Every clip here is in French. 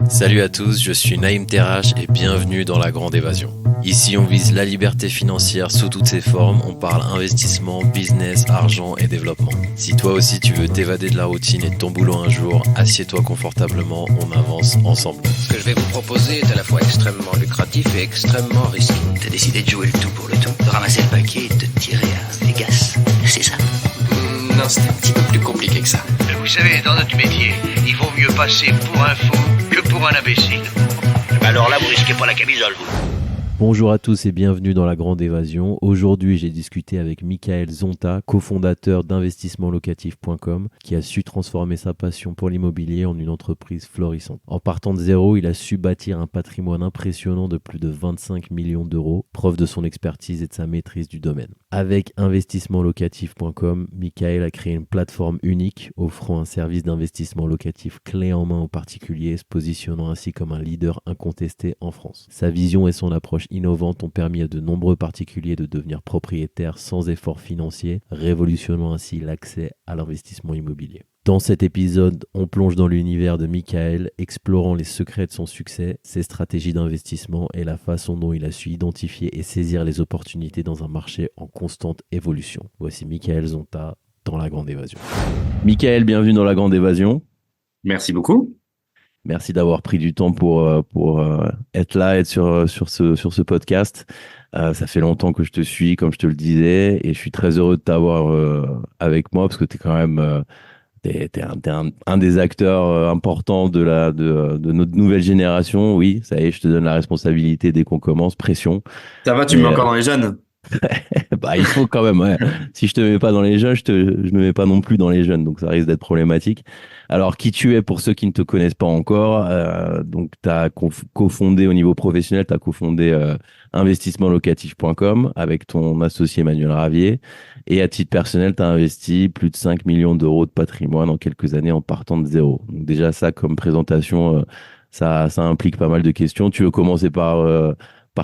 Salut à tous, je suis Naïm Terrache et bienvenue dans La Grande Évasion. Ici, on vise la liberté financière sous toutes ses formes, on parle investissement, business, argent et développement. Si toi aussi tu veux t'évader de la routine et de ton boulot un jour, assieds-toi confortablement, on avance ensemble. Ce que je vais vous proposer est à la fois extrêmement lucratif et extrêmement risqué. T'as décidé de jouer le tout pour le tout, de ramasser le paquet et de te tirer à Vegas, c'est ça? Non, c'est un petit peu plus compliqué que ça. Vous savez, dans notre métier, il vaut mieux passer pour un fou que pour un imbécile. Alors là, vous risquez pas la camisole, vous. Bonjour à tous et bienvenue dans La Grande Évasion. Aujourd'hui, j'ai discuté avec Michael Zonta, cofondateur d'investissementlocatif.com, qui a su transformer sa passion pour l'immobilier en une entreprise florissante. En partant de zéro, il a su bâtir un patrimoine impressionnant de plus de 25 millions d'euros, preuve de son expertise et de sa maîtrise du domaine. Avec investissementlocatif.com, Michael a créé une plateforme unique offrant un service d'investissement locatif clé en main aux particuliers, se positionnant ainsi comme un leader incontesté en France. Sa vision et son approche innovantes ont permis à de nombreux particuliers de devenir propriétaires sans effort financier, révolutionnant ainsi l'accès à l'investissement immobilier. Dans cet épisode, on plonge dans l'univers de Michael, explorant les secrets de son succès, ses stratégies d'investissement et la façon dont il a su identifier et saisir les opportunités dans un marché en constante évolution. Voici Michael Zonta dans La Grande Évasion. Michael, bienvenue dans La Grande Évasion. Merci beaucoup. Merci d'avoir pris du temps pour être là, être sur ce podcast. Ça fait longtemps que je te suis, comme je te le disais, et je suis très heureux de t'avoir avec moi parce que tu es quand même t'es un des acteurs importants de notre nouvelle génération. Oui, ça y est, je te donne la responsabilité dès qu'on commence. Pression. Ça va, tu me mets encore dans les jeunes? Bah, il faut quand même, ouais. Si je te mets pas dans les jeunes, je me mets pas non plus dans les jeunes, donc ça risque d'être problématique. Alors, qui tu es pour ceux qui ne te connaissent pas encore? Donc, tu as cofondé au niveau professionnel, tu as cofondé investissementlocatif.com avec ton associé Emmanuel Ravier. Et à titre personnel, tu as investi plus de 5 millions d'euros de patrimoine en quelques années en partant de zéro. Donc, déjà, ça, comme présentation, ça implique pas mal de questions. Tu veux commencer par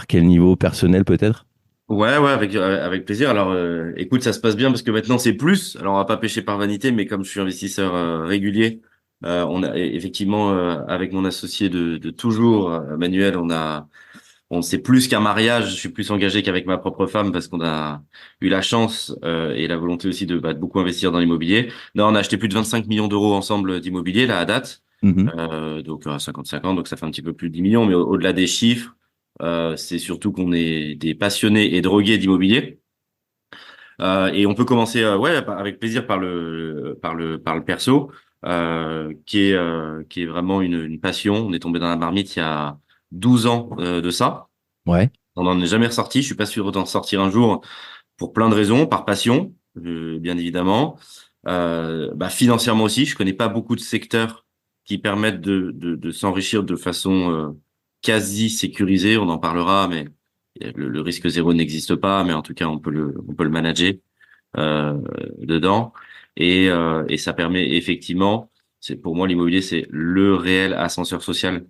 quel niveau personnel peut-être? Ouais, avec plaisir. Alors, écoute, ça se passe bien parce que maintenant c'est plus. Alors, on va pas pêcher par vanité, mais comme je suis investisseur régulier, on a effectivement avec mon associé de toujours, Manuel, on c'est plus qu'un mariage. Je suis plus engagé qu'avec ma propre femme parce qu'on a eu la chance et la volonté aussi de beaucoup investir dans l'immobilier. Non, on a acheté plus de 25 millions d'euros ensemble d'immobilier là à date. Donc à 55 ans, donc ça fait un petit peu plus de 10 millions, mais au-delà des chiffres. C'est surtout qu'on est des passionnés et drogués d'immobilier. Et on peut commencer, avec plaisir par le perso, qui est vraiment une passion. On est tombé dans la marmite il y a 12 ans de ça. Ouais. On n'en est jamais ressorti. Je suis pas sûr d'en sortir un jour pour plein de raisons, par passion, bien évidemment. Financièrement aussi, je connais pas beaucoup de secteurs qui permettent de s'enrichir de façon quasi sécurisée. On en parlera, mais le risque zéro n'existe pas. Mais en tout cas, on peut le manager dedans. Et ça permet effectivement, c'est pour moi l'immobilier, c'est le réel ascenseur social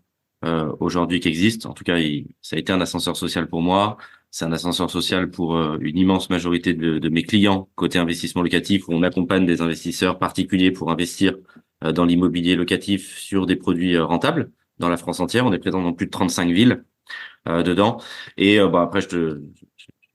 aujourd'hui qui existe. En tout cas, ça a été un ascenseur social pour moi. C'est un ascenseur social pour une immense majorité de mes clients côté investissement locatif, où on accompagne des investisseurs particuliers pour investir dans l'immobilier locatif sur des produits rentables dans la France entière. On est présent dans plus de 35 villes dedans. Et après, je vais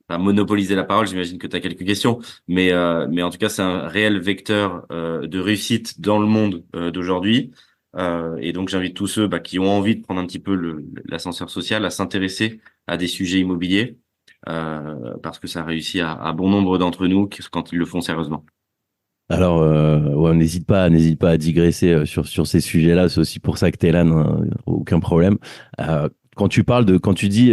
pas monopoliser la parole, j'imagine que tu as quelques questions, mais en tout cas, c'est un réel vecteur de réussite dans le monde d'aujourd'hui. Et donc, j'invite tous ceux qui ont envie de prendre un petit peu l'ascenseur social à s'intéresser à des sujets immobiliers, parce que ça réussit à bon nombre d'entre nous quand ils le font sérieusement. Alors, ouais, n'hésite pas à digresser sur ces sujets-là. C'est aussi pour ça que tu es là, aucun problème. Quand tu dis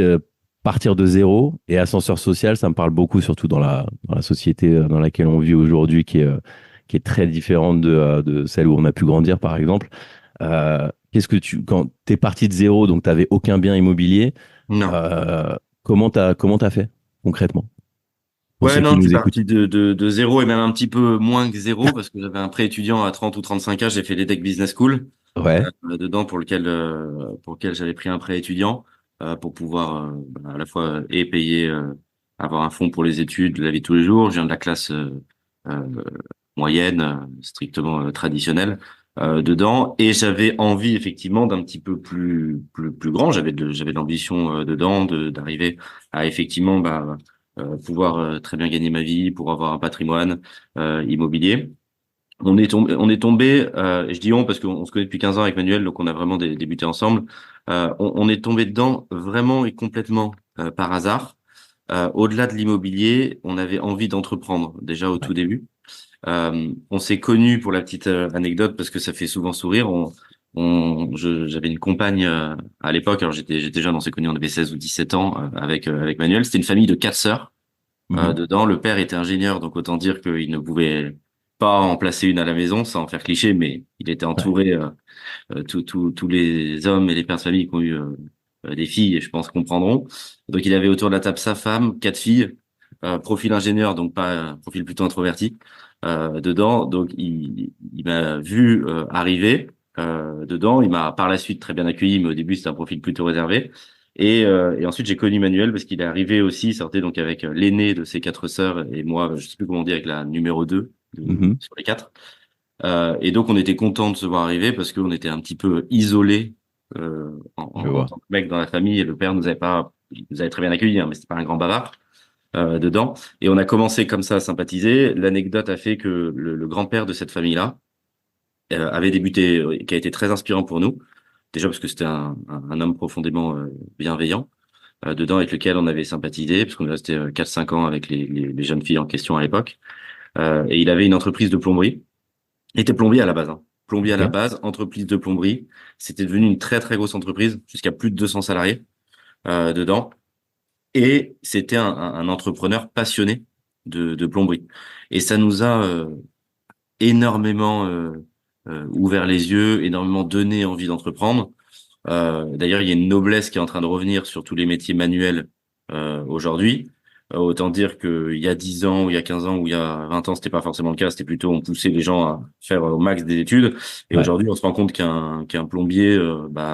partir de zéro et ascenseur social, ça me parle beaucoup, surtout dans la société dans laquelle on vit aujourd'hui, qui est très différente de celle où on a pu grandir, par exemple. Quand tu es parti de zéro, donc tu n'avais aucun bien immobilier, Non. comment t'as fait concrètement? Pour Ouais, ceux qui non, je suis nous écoutent. parti de zéro et même un petit peu moins que zéro parce que j'avais un prêt étudiant à 30 ou 35 ans. J'ai fait l'EDEC Business School Ouais. dedans pour lequel j'avais pris un prêt étudiant pour pouvoir à la fois et payer, avoir un fonds pour les études, la vie de tous les jours. Je viens de la classe euh, moyenne, strictement traditionnelle. dedans, et j'avais envie effectivement d'un petit peu plus grand. J'avais de l'ambition dedans, d'arriver à effectivement pouvoir très bien gagner ma vie, pour avoir un patrimoine immobilier. On est tombé, je dis on parce qu'on se connaît depuis 15 ans avec Manuel, donc on a vraiment débuté ensemble. On est tombé dedans vraiment et complètement par hasard. Au-delà de l'immobilier, on avait envie d'entreprendre déjà au tout début. On s'est connus, pour la petite anecdote, parce que ça fait souvent sourire. J'avais une compagne à l'époque, alors j'étais jeune, on s'est connus, on avait 16 ou 17 ans avec Manuel. C'était une famille de 4 sœurs. Dedans, le père était ingénieur, donc autant dire qu'il ne pouvait pas en placer une à la maison, sans faire cliché, mais il était entouré, tous les hommes et les pères de famille qui ont eu des filles, je pense, comprendront. Donc il avait autour de la table sa femme, 4 filles, profil ingénieur, donc pas profil plutôt introverti dedans. Donc il m'a vu arriver dedans. Il m'a par la suite très bien accueilli, mais au début c'était un profil plutôt réservé. Et ensuite j'ai connu Manuel parce qu'il est arrivé aussi, il sortait donc avec l'aînée de ses 4 sœurs et moi, je sais plus comment on dit, avec la numéro 2 sur les 4. Et donc on était content de se voir arriver parce qu'on était un petit peu isolés en tant que mec dans la famille, et le père il nous avait très bien accueillis, hein, mais c'était pas un grand bavard dedans. Et on a commencé comme ça à sympathiser. L'anecdote a fait que le grand-père de cette famille-là avait débuté, qui a été très inspirant pour nous. Déjà parce que c'était un homme profondément bienveillant dedans, avec lequel on avait sympathisé, parce qu'on est resté 4-5 ans avec les jeunes filles en question à l'époque. Et il avait une entreprise de plomberie. Il était plombier à la base, hein. Plombier à la base, entreprise de plomberie. C'était devenu une très très grosse entreprise, jusqu'à plus de 200 salariés dedans. Et c'était un entrepreneur passionné de plomberie. Et ça nous a énormément ouvert les yeux, énormément donné envie d'entreprendre. D'ailleurs, il y a une noblesse qui est en train de revenir sur tous les métiers manuels aujourd'hui. Autant dire qu'il y a 10 ans, ou il y a 15 ans, ou il y a 20 ans, c'était pas forcément le cas. C'était plutôt, on poussait les gens à faire au max des études. Et aujourd'hui, on se rend compte qu'un plombier,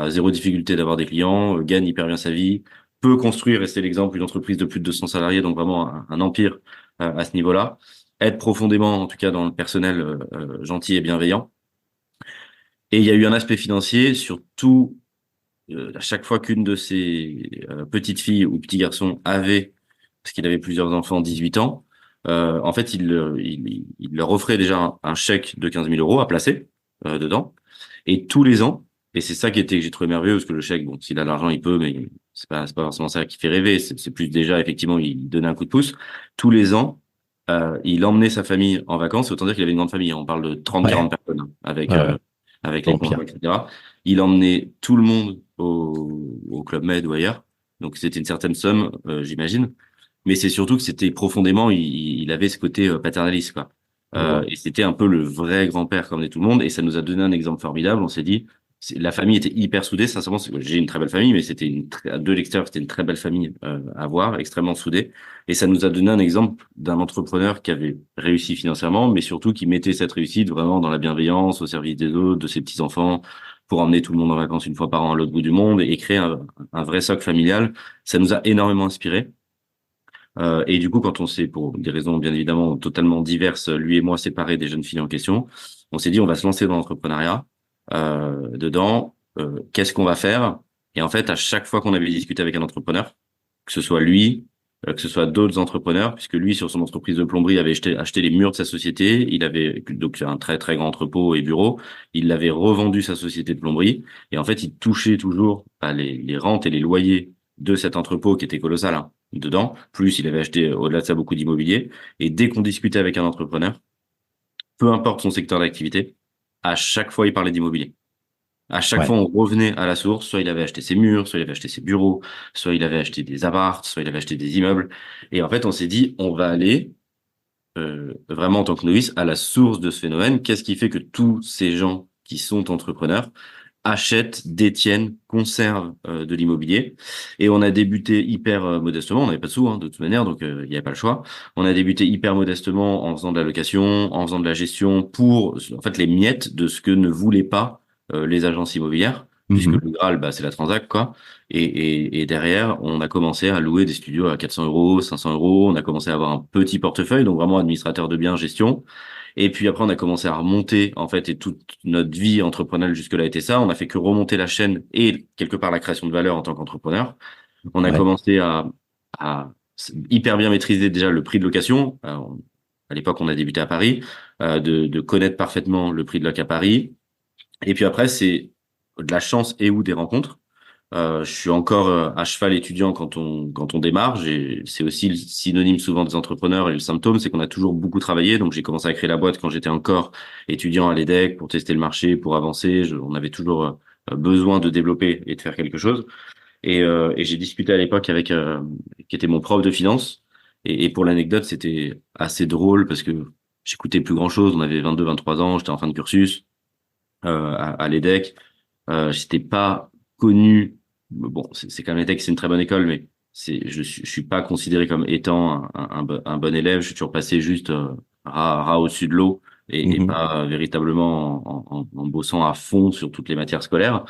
zéro difficulté d'avoir des clients, gagne hyper bien sa vie, peut construire, et c'est l'exemple, une entreprise de plus de 200 salariés, donc vraiment un empire à ce niveau-là. Être profondément, en tout cas dans le personnel, gentil et bienveillant. Et il y a eu un aspect financier, surtout à chaque fois qu'une de ces petites filles ou petits garçons avait, parce qu'il avait plusieurs enfants, 18 ans, en fait, il leur offrait déjà un chèque de 15 000 euros à placer dedans. Et tous les ans, et c'est ça que j'ai trouvé merveilleux, parce que le chèque, bon, s'il a l'argent, il peut, mais c'est pas forcément ça qui fait rêver. C'est plus déjà, effectivement, il donnait un coup de pouce. Tous les ans, il emmenait sa famille en vacances. Autant dire qu'il avait une grande famille. On parle de 30-40 personnes, hein, avec les conjoints, etc. Il emmenait tout le monde au Club Med ou ailleurs. Donc c'était une certaine somme, j'imagine. Mais c'est surtout que c'était profondément, il avait ce côté paternaliste, quoi. Et c'était un peu le vrai grand-père comme est tout le monde. Et ça nous a donné un exemple formidable. On s'est dit, la famille était hyper soudée. Sincèrement, j'ai une très belle famille, mais c'était de l'extérieur, c'était une très belle famille à voir, extrêmement soudée. Et ça nous a donné un exemple d'un entrepreneur qui avait réussi financièrement, mais surtout qui mettait cette réussite vraiment dans la bienveillance, au service des autres, de ses petits-enfants, pour emmener tout le monde en vacances une fois par an à l'autre bout du monde et créer un vrai socle familial. Ça nous a énormément inspiré. Et du coup, quand on s'est, pour des raisons bien évidemment totalement diverses, lui et moi séparés des jeunes filles en question, on s'est dit on va se lancer dans l'entrepreneuriat dedans. Qu'est-ce qu'on va faire? Et en fait, à chaque fois qu'on avait discuté avec un entrepreneur, que ce soit lui, que ce soit d'autres entrepreneurs, puisque lui, sur son entreprise de plomberie, avait acheté les murs de sa société. Il avait donc un très très grand entrepôt et bureau. Il avait revendu sa société de plomberie. Et en fait, il touchait toujours les rentes et les loyers de cet entrepôt qui était colossal, hein, dedans. Plus, il avait acheté au-delà de ça beaucoup d'immobilier. Et dès qu'on discutait avec un entrepreneur, peu importe son secteur d'activité, à chaque fois, il parlait d'immobilier. À chaque fois, on revenait à la source. Soit il avait acheté ses murs, soit il avait acheté ses bureaux, soit il avait acheté des apparts, soit il avait acheté des immeubles. Et en fait, on s'est dit, on va aller vraiment en tant que novice à la source de ce phénomène. Qu'est-ce qui fait que tous ces gens qui sont entrepreneurs achètent, détiennent, conservent de l'immobilier? Et on a débuté hyper modestement. On n'avait pas de sous, hein, de toute manière, donc il n'y avait pas le choix. On a débuté hyper modestement en faisant de la location, en faisant de la gestion pour, en fait, les miettes de ce que ne voulaient pas les agences immobilières, puisque le Graal, c'est la transac, quoi. Et derrière, on a commencé à louer des studios à 400 euros, 500 euros. On a commencé à avoir un petit portefeuille, donc vraiment administrateur de biens, gestion. Et puis après, on a commencé à remonter, en fait, et toute notre vie entrepreneuriale jusque-là était ça. On a fait que remonter la chaîne et quelque part la création de valeur en tant qu'entrepreneur. On a Ouais. commencé à hyper bien maîtriser déjà le prix de location. À l'époque, on a débuté à Paris, de connaître parfaitement le prix de loc à Paris. Et puis après, c'est de la chance et ou des rencontres. Je suis encore à cheval étudiant quand on démarre. C'est aussi le synonyme souvent des entrepreneurs et le symptôme, c'est qu'on a toujours beaucoup travaillé. Donc j'ai commencé à créer la boîte quand j'étais encore étudiant à l'EDEC pour tester le marché, pour avancer. On avait toujours besoin de développer et de faire quelque chose. Et j'ai discuté à l'époque avec qui était mon prof de finance. Et pour l'anecdote, c'était assez drôle parce que j'écoutais plus grand-chose. On avait 22, 23 ans, j'étais en fin de cursus à l'EDEC. J'étais pas connu. Bon, c'est quand même l'EDEC, c'est une très bonne école, mais je suis pas considéré comme étant un bon élève. Je suis toujours passé juste ras au-dessus de l'eau et Mhm. pas véritablement en bossant à fond sur toutes les matières scolaires.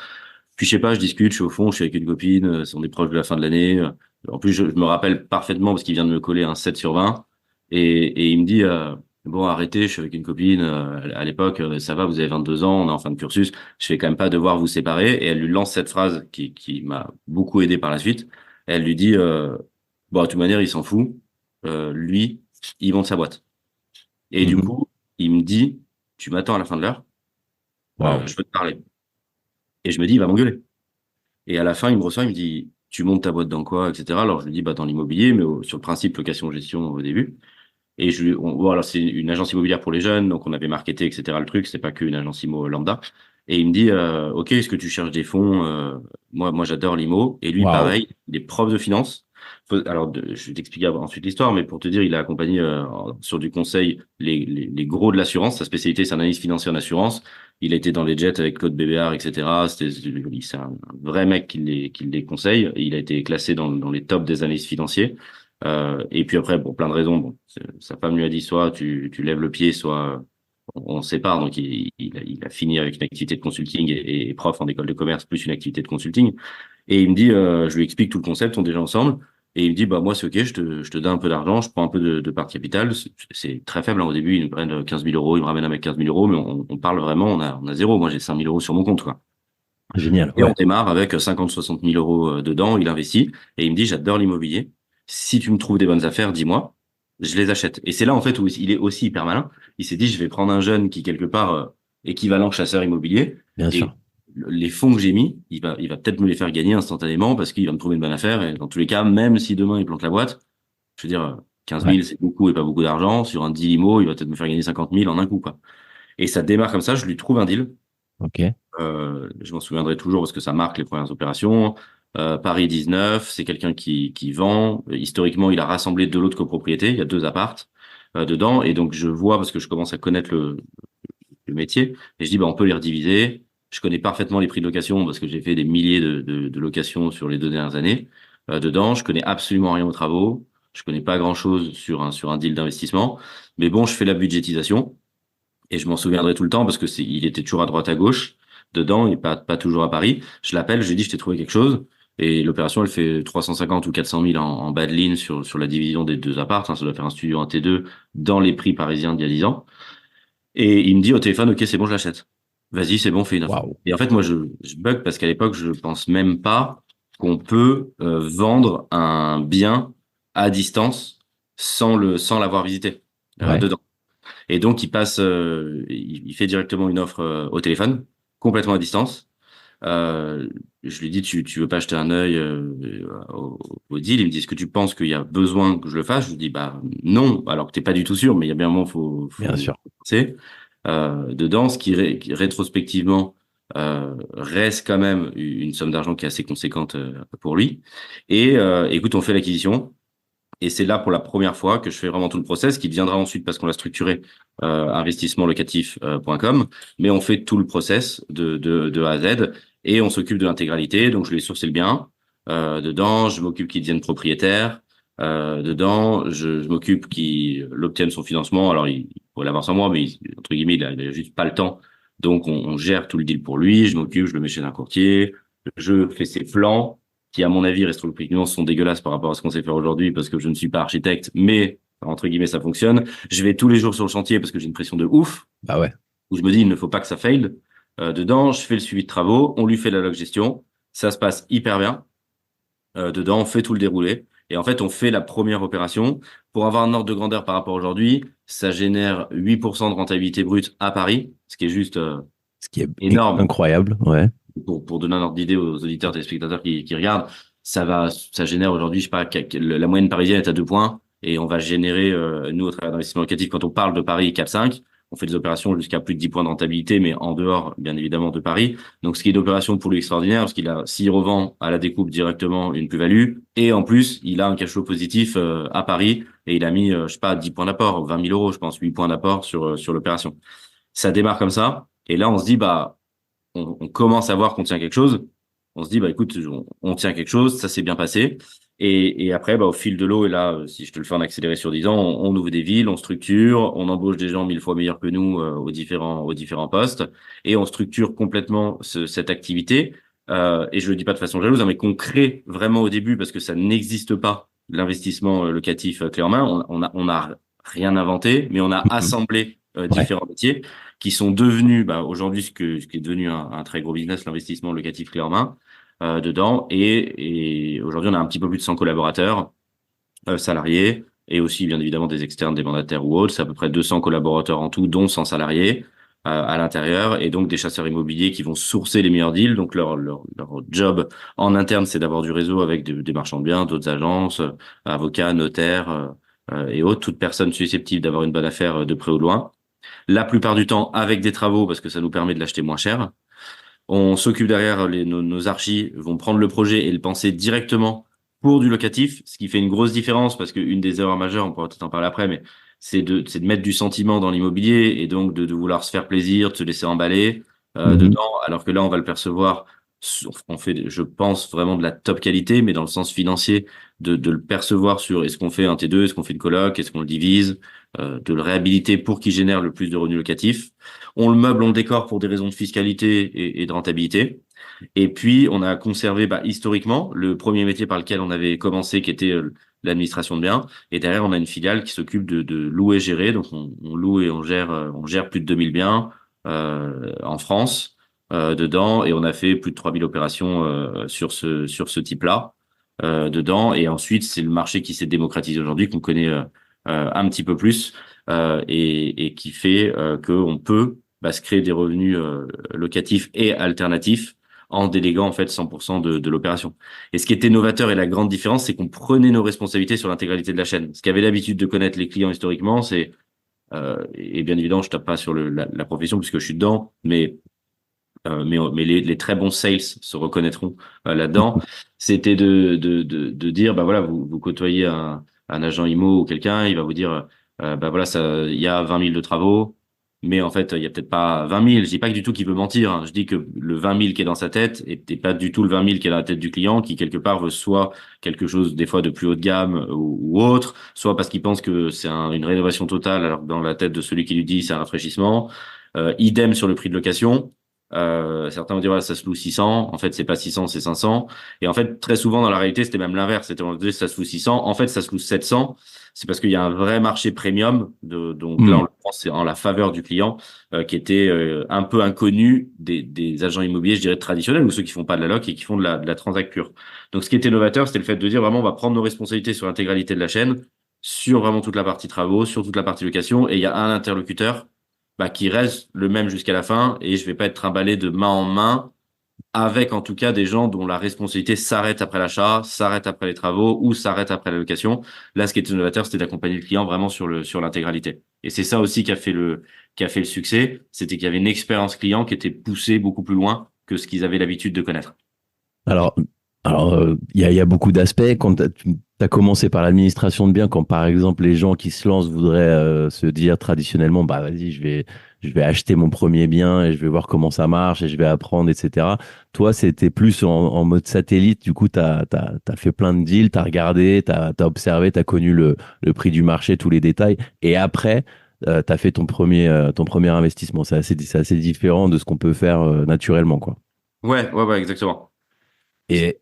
Puis je sais pas, je discute, je suis au fond, je suis avec une copine, on est proche de la fin de l'année. En plus, je me rappelle parfaitement parce qu'il vient de me coller un 7/20 et il me dit bon, arrêtez, je suis avec une copine à l'époque, ça va, vous avez 22 ans, on est en fin de cursus, je vais quand même pas devoir vous séparer. Et elle lui lance cette phrase qui m'a beaucoup aidé par la suite. Elle lui dit bon, de toute manière, il s'en fout. Lui, il vend sa boîte. Et du Mhm. coup, il me dit tu m'attends à la fin de l'heure, Waouh. je veux te parler. Et je me dis il va m'engueuler. Et à la fin, il me reçoit, il me dit, tu montes ta boîte dans quoi, etc. Alors je lui dis, bah dans l'immobilier, mais sur le principe location-gestion au début. Et voilà, c'est une agence immobilière pour les jeunes, donc on avait marketé, etc. Le truc, c'est pas qu'une agence immo lambda. Et il me dit, ok, est-ce que tu cherches des fonds? Moi, j'adore l'immo. Et lui, Waouh. pareil, il est prof de finance. Alors, je vais t'expliquer ensuite l'histoire, mais pour te dire, il a accompagné sur du conseil les gros de l'assurance. Sa spécialité, c'est analyse financière en assurance. Il a été dans les jets avec Claude Bébéar, etc. C'est un vrai mec qui les conseille. Il a été classé dans les tops des analystes financiers. Et puis après, pour plein de raisons, bon, sa femme lui a dit soit tu lèves le pied, soit on se sépare. Donc il a fini avec une activité de consulting et prof en école de commerce plus une activité de consulting. Et il me dit, je lui explique tout le concept, on est déjà ensemble. Et il me dit, bah moi c'est ok, je te donne un peu d'argent, je prends un peu de part de capital. C'est très faible hein. Au début, ils me prennent 15 000 euros, ils me ramènent avec 15 000 euros, mais on parle vraiment, on a zéro. Moi j'ai 5 000 euros sur mon compte, quoi. Génial. Et on Ouais. démarre avec 50, 60 000 euros dedans, il investit. Et il me dit, j'adore l'immobilier. Si tu me trouves des bonnes affaires, dis-moi, je les achète. Et c'est là, en fait, où il est aussi hyper malin. Il s'est dit, je vais prendre un jeune qui, quelque part, équivalent chasseur immobilier. Bien Et sûr. les fonds que j'ai mis, il va peut-être me les faire gagner instantanément parce qu'il va me trouver une bonne affaire. Et dans tous les cas, même si demain il plante la boîte, je veux dire, 15 Ouais. 000, c'est beaucoup et pas beaucoup d'argent. Sur un deal IMO, il va peut-être me faire gagner 50 000 en un coup, quoi. Et ça démarre comme ça, je lui trouve un deal. Ok. Je m'en souviendrai toujours parce que ça marque les premières opérations. Paris 19, c'est quelqu'un qui vend. Historiquement, il a rassemblé de l'autre copropriété. Il y a deux appartes dedans. Et donc, je vois, parce que je commence à connaître le métier, et je dis, bah, on peut les rediviser. Je connais parfaitement les prix de location parce que j'ai fait des milliers de locations sur les 2 dernières années dedans. Je connais absolument rien aux travaux. Je connais pas grand-chose sur un deal d'investissement. Mais bon, je fais la budgétisation. Et je m'en souviendrai tout le temps parce que il était toujours à droite à gauche dedans et pas toujours à Paris. Je l'appelle, je lui dis, je t'ai trouvé quelque chose. Et l'opération, elle fait 350 ou 400 000 en bas de ligne sur la division des deux apparts. Hein, ça doit faire un studio en T2 dans les prix parisiens d'il y a 10 ans. Et il me dit au téléphone, OK, c'est bon, je l'achète. Vas-y, c'est bon, fais une offre. Waouh. Et en fait, moi, je bug parce qu'à l'époque, je pense même pas qu'on peut vendre un bien à distance sans l'avoir visité Ouais. dedans. Et donc, il fait directement une offre au téléphone, complètement à distance. Je lui dis, tu veux pas acheter un œil au deal? Il me dit, est-ce que tu penses qu'il y a besoin que je le fasse? Je lui dis, bah non, alors que t'es pas du tout sûr, mais il y a bien un moment, Bien faut sûr. penser. Dedans, ce qui rétrospectivement reste quand même une somme d'argent qui est assez conséquente pour lui. Et écoute, on fait l'acquisition. Et c'est là pour la première fois que je fais vraiment tout le process qui deviendra ensuite parce qu'on l'a structuré investissementlocatif.com, mais on fait tout le process de A à Z et on s'occupe de l'intégralité. Donc je lui ai sourcé le bien dedans, je m'occupe qu'il devienne propriétaire dedans, je m'occupe qu'il obtienne son financement. Alors il pourrait l'avoir sans moi, mais entre guillemets il a juste pas le temps. Donc on gère tout le deal pour lui. Je m'occupe, je le mets chez un courtier, je fais ses plans qui, à mon avis, rétrospectivement, sont dégueulasses par rapport à ce qu'on sait faire aujourd'hui, parce que je ne suis pas architecte, mais entre guillemets, ça fonctionne. Je vais tous les jours sur le chantier parce que j'ai une pression de ouf, Bah ouais. où je me dis, il ne faut pas que ça faille. Dedans, je fais le suivi de travaux, on lui fait la log gestion, ça se passe hyper bien. Dedans, on fait tout le déroulé. Et en fait, on fait la première opération. Pour avoir un ordre de grandeur par rapport à aujourd'hui, ça génère 8% de rentabilité brute à Paris, ce qui est juste Ce qui est énorme. incroyable, ouais. Pour donner un ordre d'idée aux auditeurs, téléspectateurs qui regardent, ça génère aujourd'hui, je sais pas, la moyenne parisienne est à 2 points. Et on va générer, nous, au travers d'investissement locatif, quand on parle de Paris 4-5, on fait des opérations jusqu'à plus de 10 points de rentabilité, mais en dehors, bien évidemment, de Paris. Donc, ce qui est d'opération pour lui extraordinaire, parce s'il revend à la découpe directement une plus-value, et en plus, il a un cash flow positif à Paris, et il a mis, je sais pas, 10 points d'apport, 20 000 euros, je pense, 8 points d'apport sur l'opération. Ça démarre comme ça, et là, on se dit, bah, on commence à voir qu'on tient quelque chose. On se dit, bah, écoute, on tient quelque chose, ça s'est bien passé. Et après, bah, au fil de l'eau, et là, si je te le fais en accéléré sur 10 ans, on ouvre des villes, on structure, on embauche des gens 1000 fois meilleurs que nous aux différents postes, et on structure complètement cette activité. Et je le dis pas de façon jalouse, hein, mais qu'on crée vraiment au début, parce que ça n'existe pas, l'investissement locatif clé en main. On a rien inventé, mais on a assemblé Ouais. différents métiers qui sont devenus, bah, aujourd'hui, ce qui est devenu un très gros business, l'investissement locatif clé en main dedans. Et aujourd'hui, on a un petit peu plus de 100 collaborateurs salariés et aussi, bien évidemment, des externes, des mandataires ou autres. C'est à peu près 200 collaborateurs en tout, dont 100 salariés à l'intérieur. Et donc, des chasseurs immobiliers qui vont sourcer les meilleurs deals. Donc, leur job en interne, c'est d'avoir du réseau avec des marchands de biens, d'autres agences, avocats, notaires et autres, toute personne susceptible d'avoir une bonne affaire de près ou de loin. La plupart du temps avec des travaux parce que ça nous permet de l'acheter moins cher. On s'occupe derrière, nos archis vont prendre le projet et le penser directement pour du locatif, ce qui fait une grosse différence parce qu'une des erreurs majeures, on pourra peut-être en parler après, mais c'est de mettre du sentiment dans l'immobilier et donc de vouloir se faire plaisir, de se laisser emballer dedans, alors que là, on va le percevoir. On fait, je pense, vraiment de la top qualité, mais dans le sens financier, de le percevoir sur est-ce qu'on fait un T2, est-ce qu'on fait une coloc, est-ce qu'on le divise, de le réhabiliter pour qu'il génère le plus de revenus locatifs. On le meuble, on le décore pour des raisons de fiscalité et de rentabilité. Et puis, on a conservé historiquement le premier métier par lequel on avait commencé, qui était l'administration de biens. Et derrière, on a une filiale qui s'occupe de louer et gérer. Donc, on loue et on gère plus de 2000 biens en France dedans. Et on a fait plus de 3000 opérations sur ce type-là dedans. Et ensuite, c'est le marché qui s'est démocratisé aujourd'hui, qu'on connaît un petit peu plus et qui fait qu'on peut se créer des revenus locatifs et alternatifs en déléguant en fait 100% de l'opération. Et ce qui était novateur et la grande différence, c'est qu'on prenait nos responsabilités sur l'intégralité de la chaîne. Ce qu'avait l'habitude de connaître les clients historiquement, c'est et bien évidemment, je tape pas sur la profession puisque je suis dedans, mais les très bons sales se reconnaîtront là-dedans. C'était de dire, bah voilà, vous côtoyez un agent IMO ou quelqu'un, il va vous dire, bah voilà, il y a 20 000 de travaux, mais en fait, il y a peut-être pas 20 000. Je dis pas que du tout qu'il veut mentir, hein. Je dis que le 20 000 qui est dans sa tête et pas du tout le 20 000 qui est dans la tête du client, qui quelque part veut soit quelque chose des fois de plus haut de gamme ou autre, soit parce qu'il pense que c'est une rénovation totale, alors que dans la tête de celui qui lui dit c'est un rafraîchissement. Idem sur le prix de location. Certains vont dire, voilà, ça se loue 600. En fait, c'est pas 600, c'est 500. Et en fait, très souvent, dans la réalité, c'était même l'inverse. C'était, on disait, ça se loue 600. En fait, ça se loue 700. C'est parce qu'il y a un vrai marché premium donc là, on le prend, c'est en la faveur du client, qui était un peu inconnu des agents immobiliers, je dirais, traditionnels ou ceux qui font pas de la loc et qui font de la transac pure. Donc, ce qui était novateur, c'était le fait de dire, vraiment, on va prendre nos responsabilités sur l'intégralité de la chaîne, sur vraiment toute la partie travaux, sur toute la partie location. Et il y a un interlocuteur qui reste le même jusqu'à la fin et je vais pas être trimballé de main en main avec en tout cas des gens dont la responsabilité s'arrête après l'achat, s'arrête après les travaux ou s'arrête après la location. Là, ce qui est innovateur, c'était d'accompagner le client vraiment sur l'intégralité. Et c'est ça aussi qui a fait le succès, c'était qu'il y avait une expérience client qui était poussée beaucoup plus loin que ce qu'ils avaient l'habitude de connaître. Alors, il y a beaucoup d'aspects. Quand tu as commencé par l'administration de biens, quand par exemple les gens qui se lancent voudraient se dire traditionnellement, bah vas-y, je vais acheter mon premier bien et je vais voir comment ça marche et je vais apprendre, etc. Toi, c'était plus en mode satellite. Du coup, tu as fait plein de deals, tu as regardé, tu as observé, tu as connu le prix du marché, tous les détails. Et après, tu as fait ton premier investissement. C'est assez différent de ce qu'on peut faire naturellement, quoi. Ouais, exactement. Et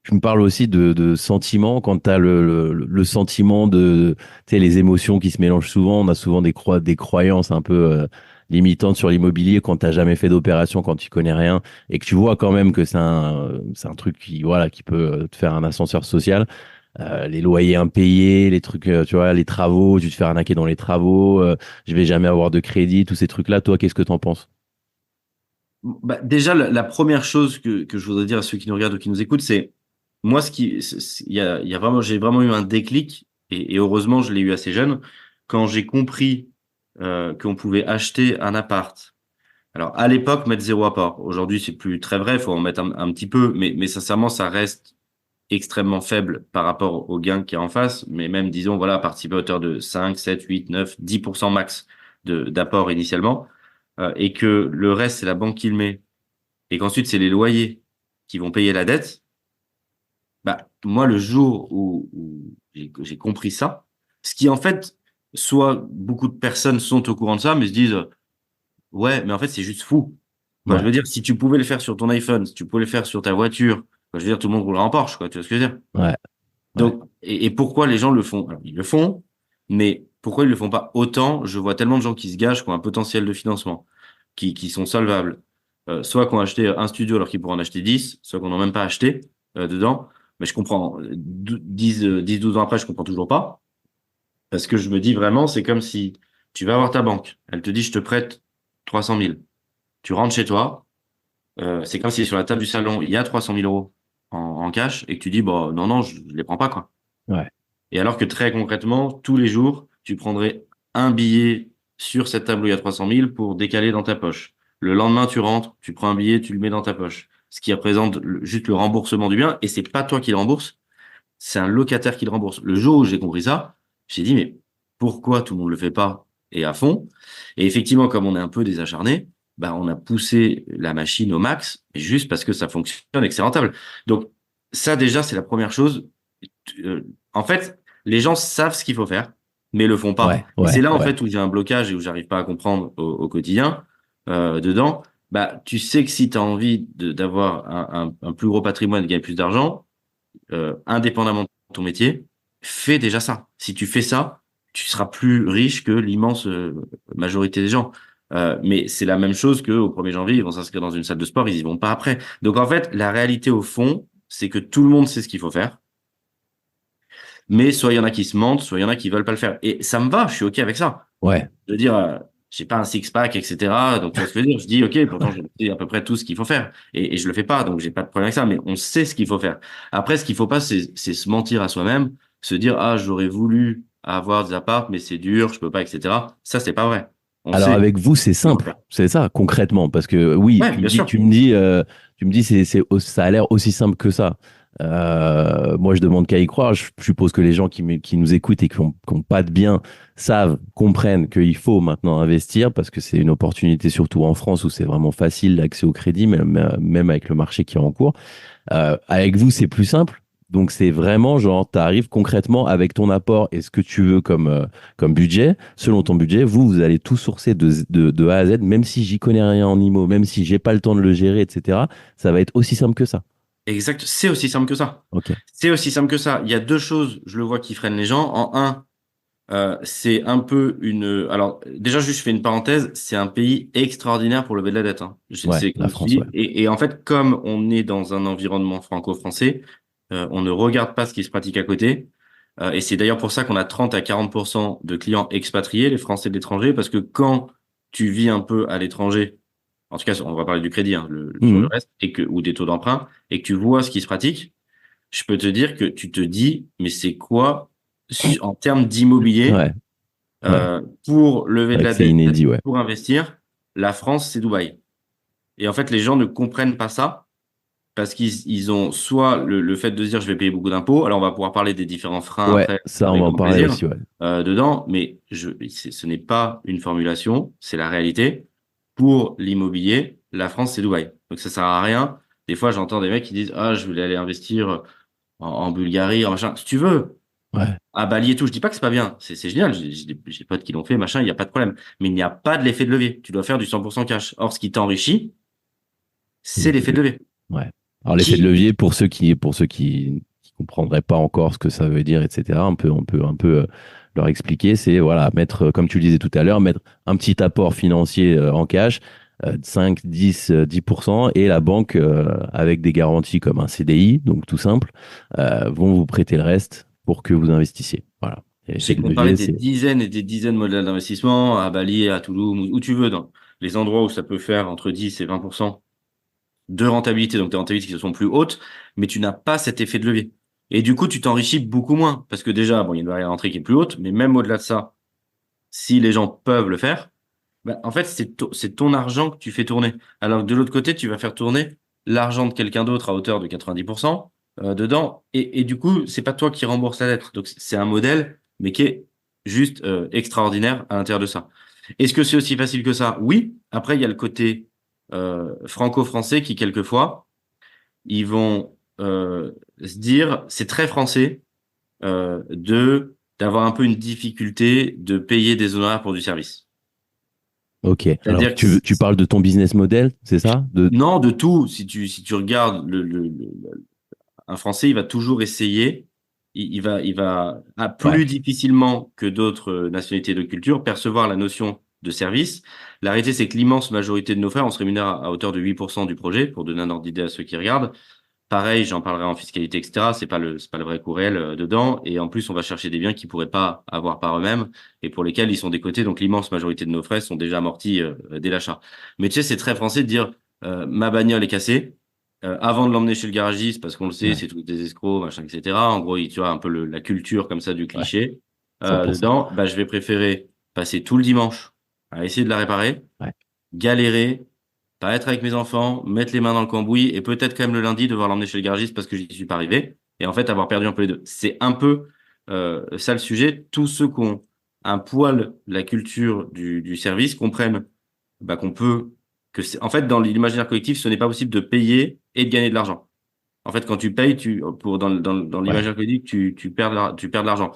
tu me parles aussi de sentiment, quand tu as le sentiment tu sais, les émotions qui se mélangent souvent. On a souvent des croyances un peu limitantes sur l'immobilier quand tu n'as jamais fait d'opération, quand tu connais rien, et que tu vois quand même que c'est un truc qui, voilà, qui peut te faire un ascenseur social. Les loyers impayés, les trucs, tu vois, les travaux, tu te fais arnaquer dans les travaux, je vais jamais avoir de crédit, tous ces trucs-là. Toi, qu'est-ce que tu en penses? Bah, déjà, la première chose que je voudrais dire à ceux qui nous regardent ou qui nous écoutent, c'est moi, il y a vraiment, j'ai vraiment eu un déclic et heureusement, je l'ai eu assez jeune quand j'ai compris qu'on pouvait acheter un appart. Alors, à l'époque, mettre zéro apport. Aujourd'hui, c'est plus très vrai, il faut en mettre un petit peu, mais sincèrement, ça reste extrêmement faible par rapport au gain qui est en face. Mais même, disons, voilà, participer à hauteur de 5, 7, 8, 9, 10% max d'apport initialement, et que le reste, c'est la banque qui le met, et qu'ensuite, c'est les loyers qui vont payer la dette. Bah, moi, le jour où j'ai compris ça, ce qui en fait, soit beaucoup de personnes sont au courant de ça, mais se disent, ouais, mais en fait, c'est juste fou. Quoi, je Ouais, veux dire, si tu pouvais le faire sur ton iPhone, si tu pouvais le faire sur ta voiture, quoi, je veux dire, tout le monde roulera en Porsche, quoi, tu vois ce que je veux dire? ouais, ouais. Donc, et pourquoi les gens le font? Alors, ils le font, mais pourquoi ils le font pas autant? Je vois tellement de gens qui se gâchent, qui ont un potentiel de financement, qui sont solvables, soit qui ont acheté un studio alors qu'ils pourraient en acheter 10, soit qu'on n'en même pas acheté dedans. Mais je comprends, 10, 12 ans après, je comprends toujours pas, parce que je me dis vraiment, c'est comme si tu vas voir ta banque, elle te dit, je te prête 300 000. Tu rentres chez toi, c'est comme si sur la table du salon, il y a 300 000 euros en cash, et que tu dis, bon, non, non, je les prends pas, quoi. Ouais. Et alors que très concrètement, tous les jours, tu prendrais un billet sur cette table où il y a 300 000 pour décaler dans ta poche. Le lendemain, tu rentres, tu prends un billet, tu le mets dans ta poche. Ce qui représente juste le remboursement du bien. Et c'est pas toi qui le rembourse, c'est un locataire qui le rembourse. Le jour où j'ai compris ça, j'ai dit, mais pourquoi tout le monde le fait pas et à fond? Et effectivement, comme on est un peu des acharnés, bah, on a poussé la machine au max, juste parce que ça fonctionne et que c'est rentable. Donc, ça, déjà, c'est la première chose. En fait, les gens savent ce qu'il faut faire, mais le font pas. Ouais, Et c'est ouais, là, en ouais. fait, où j'ai un blocage et où j'arrive pas à comprendre au quotidien, dedans. Bah, tu sais que si tu as envie d'avoir un plus gros patrimoine, de gagner plus d'argent, indépendamment de ton métier, fais déjà ça. Si tu fais ça, tu seras plus riche que l'immense majorité des gens. Mais c'est la même chose qu'au 1er janvier, ils vont s'inscrire dans une salle de sport, ils y vont pas après. Donc en fait, la réalité au fond, c'est que tout le monde sait ce qu'il faut faire, mais soit il y en a qui se mentent, soit il y en a qui veulent pas le faire. Et ça me va, je suis OK avec ça. Ouais. Je veux dire, j'ai pas un six-pack, etc. Donc, tu vois ce que je veux dire? Je dis, OK, pourtant, je sais à peu près tout ce qu'il faut faire. Et je le fais pas, donc j'ai pas de problème avec ça, mais on sait ce qu'il faut faire. Après, ce qu'il faut pas, c'est se mentir à soi-même, se dire, ah, j'aurais voulu avoir des apparts, mais c'est dur, je peux pas, etc. Ça, c'est pas vrai. On Alors sait. avec vous, c'est Il faut le simple, faire. c'est ça, concrètement, parce que oui, Ouais, bien sûr. tu me dis, ça a l'air aussi simple que ça. Moi, je demande qu'à y croire. Je suppose que les gens qui nous écoutent et qui n'ont pas de biens savent, comprennent qu'il faut maintenant investir parce que c'est une opportunité, surtout en France où c'est vraiment facile l'accès au crédit, même avec le marché qui est en cours. Avec vous, c'est plus simple. Donc, c'est vraiment genre, tu arrives concrètement avec ton apport et ce que tu veux comme budget. Selon ton budget, vous allez tout sourcer de A à Z, même si j'y connais rien en IMO, même si j'ai pas le temps de le gérer, etc. Ça va être aussi simple que ça. Exact. C'est aussi simple que ça. Ok. C'est aussi simple que ça. Il y a deux choses, je le vois, qui freinent les gens. En un, c'est un peu une. Alors, déjà, juste, je fais une parenthèse. C'est un pays extraordinaire pour lever de la dette, hein. Ouais, C'est la comme je France, ouais. dis. Et en fait, comme on est dans un environnement franco-français, on ne regarde pas ce qui se pratique à côté. Et c'est d'ailleurs pour ça qu'on a 30 à 40% de clients expatriés, les Français de l'étranger, parce que quand tu vis un peu à l'étranger, en tout cas, on va parler du crédit, hein, sur le Mhm. reste, ou des taux d'emprunt, et que tu vois ce qui se pratique, je peux te dire que tu te dis, mais c'est quoi en termes d'immobilier? Ouais, ouais. Pour lever C'est de vrai que la c'est dette, inédit, ouais. pour investir, la France, c'est Dubaï. Et en fait, les gens ne comprennent pas ça parce ils ont soit le fait de se dire je vais payer beaucoup d'impôts. Alors, on va pouvoir parler des différents freins Ouais, après ça, on avec va en grand parler plaisir aussi, ouais. dedans, mais ce n'est pas une formulation, c'est la réalité. Pour l'immobilier, la France, c'est Dubaï. Donc, ça sert à rien. Des fois, j'entends des mecs qui disent, ah, je voulais aller investir en Bulgarie, en machin. Si tu veux, Ouais. à Bali et tout, je dis pas que c'est pas bien, c'est génial, j'ai des potes qui l'ont fait, machin, il n'y a pas de problème. Mais il n'y a pas de l'effet de levier. Tu dois faire du 100% cash. Or, ce qui t'enrichit, C'est c'est l'effet l'effet de de levier. Ouais. Alors l'effet de levier pour ceux qui comprendraient pas encore ce que ça veut dire, etc. On peut leur expliquer, c'est voilà, mettre, comme tu le disais tout à l'heure, mettre un petit apport financier en cash, 5, 10, 10%, et la banque, avec des garanties comme un CDI, donc tout simple, vont vous prêter le reste pour que vous investissiez. Voilà. Et Je l'effet sais de qu'on parlait levier, des c'est dizaines et des dizaines de modèles d'investissement à Bali, à Toulouse, où tu veux, dans les endroits où ça peut faire entre 10 et 20% de rentabilité, donc des rentabilités qui sont plus hautes, mais tu n'as pas cet effet de levier. Et du coup, tu t'enrichis beaucoup moins, parce que déjà, bon, il y a une barrière d'entrée qui est plus haute, mais même au-delà de ça, si les gens peuvent le faire, bah, en fait, c'est ton argent que tu fais tourner. Alors que de l'autre côté, tu vas faire tourner l'argent de quelqu'un d'autre à hauteur de 90% dedans, et du coup, c'est pas toi qui rembourse la dette. Donc, c'est un modèle, mais qui est juste extraordinaire à l'intérieur de ça. Est-ce que c'est aussi facile que ça? Oui. Après, il y a le côté franco-français qui, quelquefois, ils vont se dire, c'est très français d'avoir un peu une difficulté de payer des honoraires pour du service. ok. Alors C'est-à-dire que tu parles de ton business model, c'est ça? non, de tout. Si tu regardes un Français, il va toujours essayer, il va Ouais. plus difficilement que d'autres nationalités de culture percevoir la notion de service. La réalité, c'est que l'immense majorité de nos frères, on se rémunère à hauteur de 8% du projet, pour donner un ordre d'idée à ceux qui regardent. Pareil, j'en parlerai en fiscalité, etc. C'est pas le vrai coût réel dedans. Et en plus, on va chercher des biens qu'ils pourraient pas avoir par eux-mêmes et pour lesquels ils sont décotés. Donc, l'immense majorité de nos frais sont déjà amortis dès l'achat. Mais tu sais, c'est très français de dire ma bagnole est cassée. Avant de l'emmener chez le garagiste, parce qu'on le sait, Ouais. c'est tous des escrocs, machin, etc. En gros, tu vois un peu la culture comme ça du Ouais. cliché. 100%. Dedans, bah, je vais préférer passer tout le dimanche à essayer de la réparer, Ouais. galérer, pas être avec mes enfants, mettre les mains dans le cambouis et peut-être quand même le lundi devoir l'emmener chez le garagiste parce que j'y suis pas arrivé et en fait avoir perdu un peu les deux. C'est un peu ça le sujet. Tous ceux qui ont un poil la culture du service comprennent bah, qu'on peut en fait dans l'imaginaire collectif ce n'est pas possible de payer et de gagner de l'argent. En fait, quand tu payes, dans Ouais. l'imaginaire collectif, tu perds de l'argent.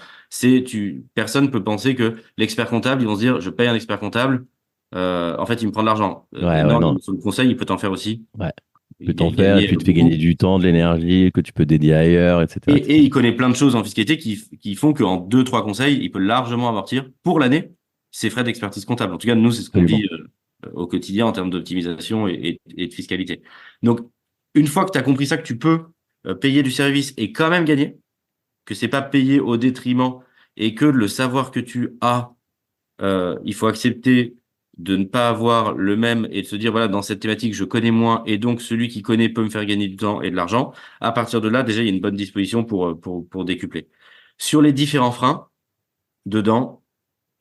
Personne peut penser que l'expert comptable, ils vont se dire, je paye un expert comptable, en fait, il me prend de l'argent. Ouais, ouais, Non, non. sur le conseil, il peut t'en faire aussi. Ouais. Tu peux t'en faire et Gagner puis tu te fais gagner beaucoup. du temps, de l'énergie que tu peux dédier ailleurs, etc., Et etc. il connaît plein de choses en fiscalité qui font qu'en deux, trois conseils, il peut largement amortir pour l'année ses frais d'expertise comptable. En tout cas, nous, c'est ce qu'on Absolument. vit au quotidien en termes d'optimisation et de fiscalité. Donc, une fois que tu as compris ça, que tu peux payer du service et quand même gagner, que c'est pas payé au détriment et que le savoir que tu as, il faut accepter de ne pas avoir le même et de se dire, voilà, dans cette thématique, je connais moins et donc celui qui connaît peut me faire gagner du temps et de l'argent. À partir de là, déjà, il y a une bonne disposition pour décupler. Sur les différents freins, dedans,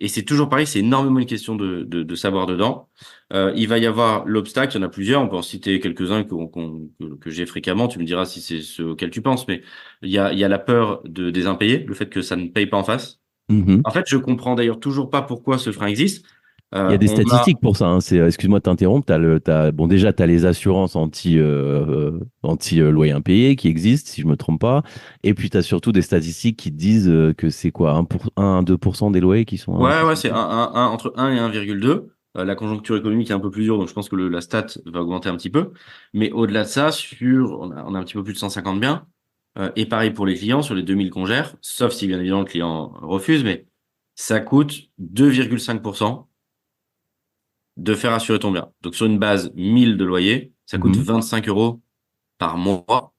et c'est toujours pareil, c'est énormément une question de savoir dedans. Il va y avoir l'obstacle, il y en a plusieurs, on peut en citer quelques-uns que j'ai fréquemment, tu me diras si c'est ceux auxquels tu penses, mais il y a la peur des impayés, le fait que ça ne paye pas en face. Mhm. En fait, je comprends d'ailleurs toujours pas pourquoi ce frein existe. Il y a des On a statistiques pour ça, hein. Excuse-moi de t'interrompre. Bon, déjà, tu as les assurances anti loyer impayé qui existent, si je me trompe pas. Et puis, tu as surtout des statistiques qui disent que c'est quoi, 1 à 2% des loyers qui sont Ouais, ouais, impayés. c'est entre 1 et 1,2. La conjoncture économique est un peu plus dure, donc je pense que la stat va augmenter un petit peu. Mais au-delà de ça, on a un petit peu plus de 150 biens. Et pareil pour les clients, sur les 2000 qu'on gère, sauf si bien évidemment le client refuse, mais ça coûte 2,5% de faire assurer ton bien. Donc sur une base 1000 de loyer, ça coûte Mhm. 25 euros par mois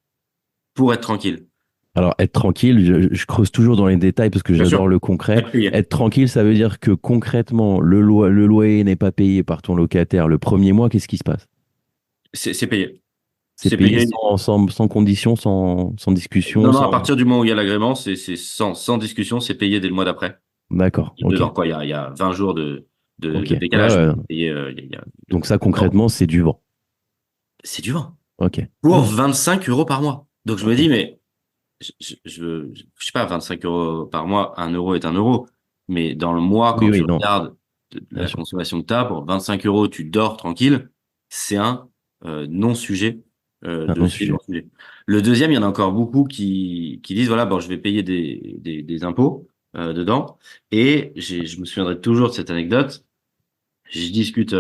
pour être tranquille. Alors, être tranquille, je creuse toujours dans les détails parce que Bien j'adore sûr, le concret. être payé. Être tranquille, ça veut dire que concrètement, le loyer n'est pas payé par ton locataire le premier mois. Qu'est-ce qui se passe? C'est payé. C'est C'est payé payé. sans condition, sans discussion, Non, non, à sans... partir du moment où il y a l'agrément, c'est sans discussion, c'est payé dès le mois d'après. D'accord, ok. Dedans, quoi. Il y a 20 jours de Ok, ouais, décalage. ouais. Mais payé, Donc ça, non, concrètement, c'est du vent. c'est du vent. Ok, Pour ouais, 25 euros par mois. Donc je me ok. dis, mais je sais pas, 25 euros par mois, 1 euro est 1 euro. Mais dans le mois, Oui, quand tu oui, non, regardes bien la sûr. consommation que tu as, pour 25 euros, tu dors tranquille. C'est un non-sujet C'est un de ces non-sujet. non-sujets. Le deuxième, il y en a encore beaucoup qui disent, voilà, bon, je vais payer des impôts dedans. Et je me souviendrai toujours de cette anecdote. Je discute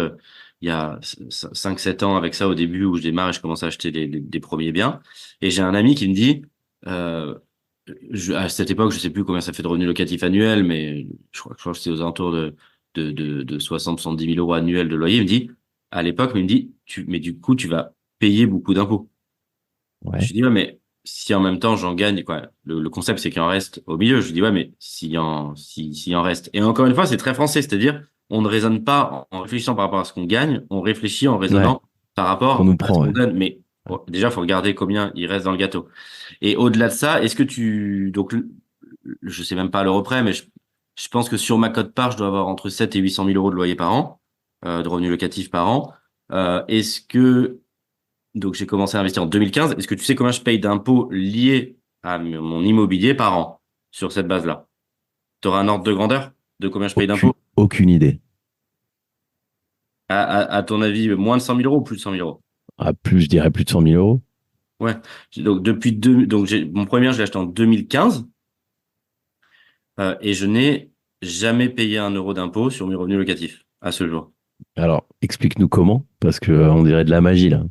il y a 5-7 ans avec ça au début où je démarre et je commence à acheter des premiers biens. Et j'ai un ami qui me dit, à cette époque, je sais plus combien ça fait de revenus locatifs annuels, mais je crois que c'est aux alentours de 60-70 000 euros annuels de loyer. Il me dit, à l'époque, il me dit, mais du coup, tu vas payer beaucoup d'impôts. Je Ouais. lui dis, ouais, mais si en même temps j'en gagne, quoi. Le concept, c'est qu'il en reste au milieu. Je lui dis, ouais, mais s'il en reste. Et encore une fois, c'est très français, c'est-à-dire, on ne raisonne pas en réfléchissant par rapport à ce qu'on gagne, on réfléchit en Ouais. raisonnant par Qu'on rapport nous à ce prend, qu'on ouais. donne. Mais déjà, il faut regarder combien il reste dans le gâteau. Et au-delà de ça, est-ce que donc, je sais même pas à l'euro près, mais je pense que sur ma cote-part, je dois avoir entre 7 et 800 000 euros de loyer par an, de revenus locatifs par an. Est-ce que donc, j'ai commencé à investir en 2015. Est-ce que tu sais combien je paye d'impôts liés à mon immobilier par an sur cette base-là? Tu auras un ordre de grandeur de combien je paye Aucune, d'impôts? aucune idée. À ton avis, moins de 100 000 euros ou plus de 100 000 euros? Ah, plus, je dirais plus de 100 000 euros. Ouais. Donc, mon premier bien, je l'ai acheté en 2015 et je n'ai jamais payé un euro d'impôt sur mes revenus locatifs à ce jour. Alors, explique-nous comment, parce que on dirait de la magie, là.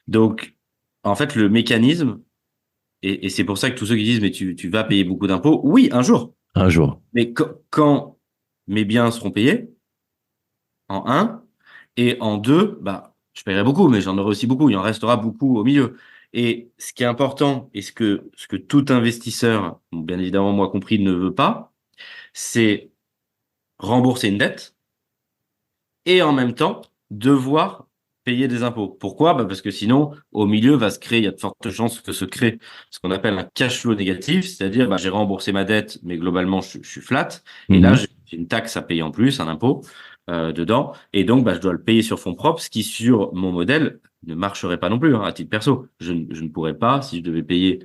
Donc, en fait, le mécanisme, et c'est pour ça que tous ceux qui disent, mais tu vas payer beaucoup d'impôts, oui, un jour. Un jour. Mais quand mes biens seront payés, en un, et en deux, bah, je paierai beaucoup, mais j'en aurai aussi beaucoup. Il en restera beaucoup au milieu. Et ce qui est important, et ce que tout investisseur, bien évidemment moi compris, ne veut pas, c'est rembourser une dette et en même temps devoir payer des impôts. Pourquoi? Bah parce que sinon, au milieu va se créer, il y a de fortes chances que se crée ce qu'on appelle un cash flow négatif, c'est-à-dire bah, j'ai remboursé ma dette, mais globalement je suis flat, et là Mhm. j'ai une taxe à payer en plus, un impôt dedans, et donc bah, je dois le payer sur fonds propres, ce qui sur mon modèle ne marcherait pas non plus, hein, à titre perso. Je ne pourrais pas, si je devais payer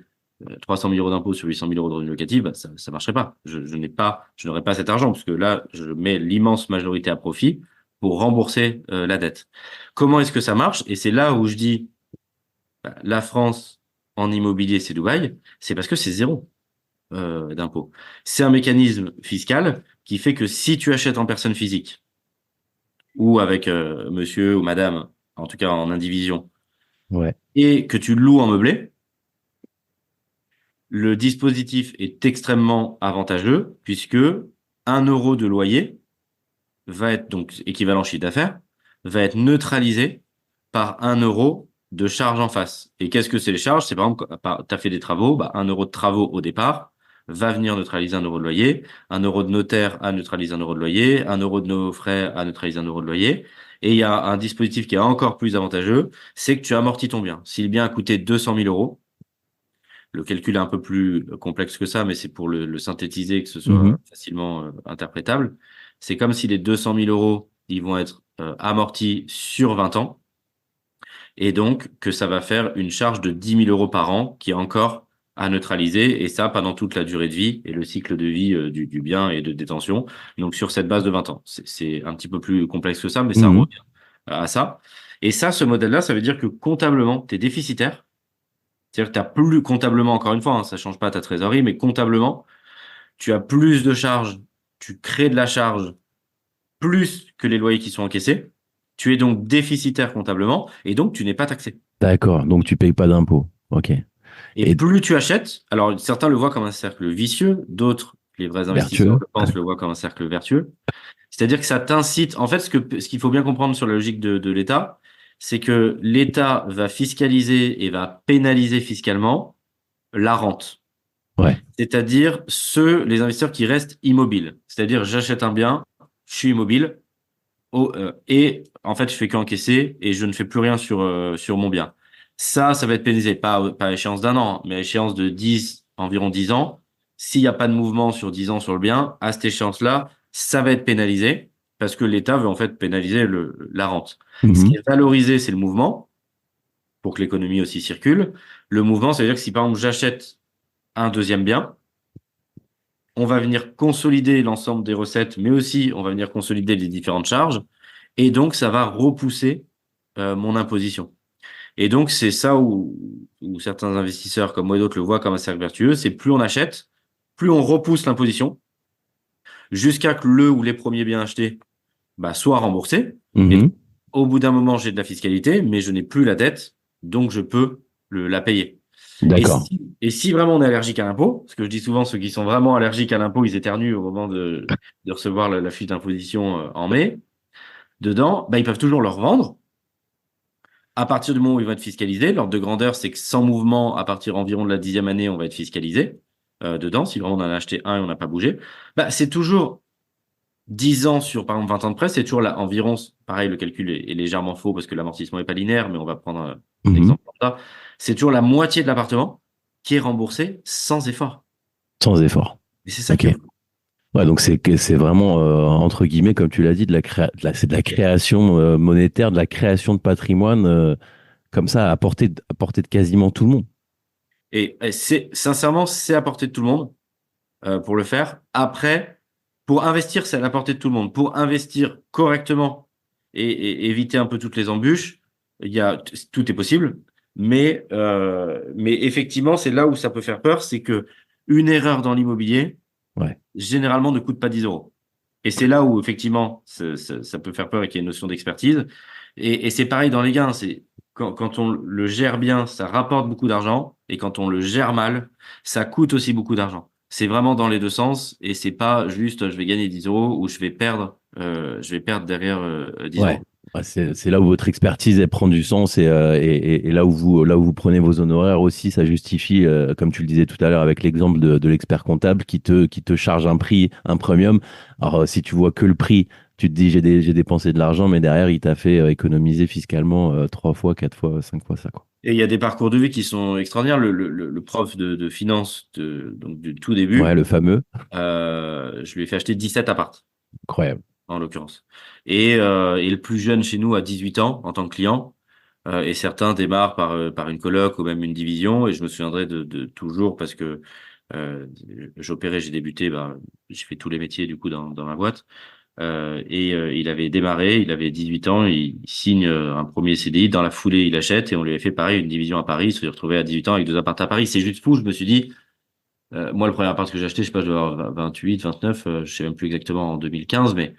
300 000 euros d'impôts sur 800 000 euros de revenus locatifs, bah, ça marcherait pas. Je n'aurais pas cet argent, parce que là, je mets l'immense majorité à profit pour rembourser la dette. Comment est-ce que ça marche? Et c'est là où je dis, bah, la France en immobilier, c'est Dubaï, c'est parce que c'est zéro d'impôt. C'est un mécanisme fiscal qui fait que si tu achètes en personne physique ou avec monsieur ou madame, en tout cas en indivision, Ouais. et que tu loues en meublé, le dispositif est extrêmement avantageux puisque 1 euro de loyer va être donc équivalent chiffre d'affaires, va être neutralisé par 1 euro de charge en face. Et qu'est-ce que c'est les charges? C'est par exemple, tu as fait des travaux, bah, 1 euro de travaux au départ va venir neutraliser 1 euro de loyer, 1 euro de notaire à neutraliser 1 euro de loyer, 1 euro de nos frais à neutraliser 1 euro de loyer. Et il y a un dispositif qui est encore plus avantageux, c'est que tu amortis ton bien. Si le bien a coûté 200 000 euros, le calcul est un peu plus complexe que ça, mais c'est pour le synthétiser et que ce soit Mhm. facilement interprétable. C'est comme si les 200 000 euros, ils vont être amortis sur 20 ans, et donc que ça va faire une charge de 10 000 euros par an qui est encore à neutraliser, et ça pendant toute la durée de vie et le cycle de vie du bien et de détention, donc sur cette base de 20 ans. C'est un petit peu plus complexe que ça, mais ça Mhm. revient à ça. Et ça, ce modèle-là, ça veut dire que comptablement, tu es déficitaire. C'est-à-dire que tu as plus comptablement, encore une fois, hein, ça change pas ta trésorerie, mais comptablement, tu as plus de charges, tu crées de la charge plus que les loyers qui sont encaissés. Tu es donc déficitaire comptablement et donc tu n'es pas taxé. D'accord. Donc, tu payes pas d'impôts. OK. Et Et plus tu achètes, alors certains le voient comme un cercle vicieux, d'autres, les vrais investisseurs, vertueux. je pense, le voient comme un cercle vertueux. C'est-à-dire que ça t'incite. En fait, ce qu'il faut bien comprendre sur la logique de l'État, c'est que l'État va fiscaliser et va pénaliser fiscalement la rente. Ouais. C'est-à-dire les investisseurs qui restent immobiles. C'est-à-dire, j'achète un bien, je suis immobile, et en fait, je fais qu'encaisser et je ne fais plus rien sur mon bien. Ça va être pénalisé, pas à échéance d'un an, mais à échéance de environ 10 ans. S'il n'y a pas de mouvement sur 10 ans sur le bien, à cette échéance-là, ça va être pénalisé parce que l'État veut en fait pénaliser la rente. Ce qui Mhm. est valorisé, c'est le mouvement pour que l'économie aussi circule. Le mouvement, ça veut dire que si par exemple j'achète un deuxième bien, on va venir consolider l'ensemble des recettes, mais aussi on va venir consolider les différentes charges, et donc ça va repousser mon imposition. Et donc c'est ça où certains investisseurs comme moi et d'autres le voient comme un cercle vertueux, c'est plus on achète, plus on repousse l'imposition, jusqu'à que le ou les premiers biens achetés bah, soient remboursés. Et Mhm. au bout d'un moment, j'ai de la fiscalité, mais je n'ai plus la dette, donc je peux la payer. D'accord. Et si vraiment on est allergique à l'impôt, parce que je dis souvent, ceux qui sont vraiment allergiques à l'impôt, ils éternuent au moment de recevoir la fiche d'imposition en mai, dedans, bah, ils peuvent toujours le revendre. À partir du moment où ils vont être fiscalisés, l'ordre de grandeur, c'est que sans mouvement, à partir environ de la 10e année, on va être fiscalisé dedans. Si vraiment on en a acheté un et on n'a pas bougé, bah, c'est toujours 10 ans sur, par exemple, 20 ans de prêt, c'est toujours là, environ, pareil, le calcul est légèrement faux parce que l'amortissement n'est pas linéaire, mais on va prendre un Mhm. exemple comme ça. C'est toujours la moitié de l'appartement qui est remboursé sans effort. Sans effort. Et c'est ça Ok. qui est fou. Ouais, donc c'est vraiment, entre guillemets, comme tu l'as dit, c'est de la création monétaire, de la création de patrimoine, comme ça, à portée de quasiment tout le monde. Et sincèrement, c'est à portée de tout le monde pour le faire. Après, pour investir, c'est à la portée de tout le monde. Pour investir correctement et éviter un peu toutes les embûches, tout est possible. Mais effectivement, c'est là où ça peut faire peur, c'est que une erreur dans l'immobilier, Ouais. généralement, ne coûte pas 10 euros. Et c'est là où, effectivement, ça peut faire peur et qu'il y a une notion d'expertise. Et c'est pareil dans les gains. C'est quand on le gère bien, ça rapporte beaucoup d'argent. Et quand on le gère mal, ça coûte aussi beaucoup d'argent. C'est vraiment dans les deux sens. Et c'est pas juste, je vais gagner 10 euros ou je vais perdre derrière 10 Ouais. euros. Ouais, c'est là où votre expertise elle prend du sens et là où vous prenez vos honoraires aussi, ça justifie, comme tu le disais tout à l'heure avec l'exemple de l'expert comptable qui te charge un prix, un premium. Alors si tu vois que le prix, tu te dis j'ai dépensé de l'argent, mais derrière il t'a fait économiser fiscalement 3 fois, 4 fois, 5 fois ça, quoi. Et il y a des parcours de vie qui sont extraordinaires. Le prof de finance donc du tout Ouais, début, le fameux, je lui ai fait acheter 17 apparts. incroyable. En l'occurrence. Et le plus jeune chez nous a 18 ans en tant que client. Et certains démarrent par une coloc ou même une division. Et je me souviendrai de toujours parce que j'opérais, j'ai débuté, j'ai fait tous les métiers du coup dans ma boîte. Il avait démarré, il avait 18 ans, il signe un premier CDI. Dans la foulée, il achète et on lui avait fait pareil, une division à Paris. Il se retrouvé à 18 ans avec 2 apparts à Paris. C'est juste fou. Je me suis dit, moi, le premier appart que j'ai acheté, je sais pas, je dois avoir 28, 29, je sais même plus exactement en 2015, mais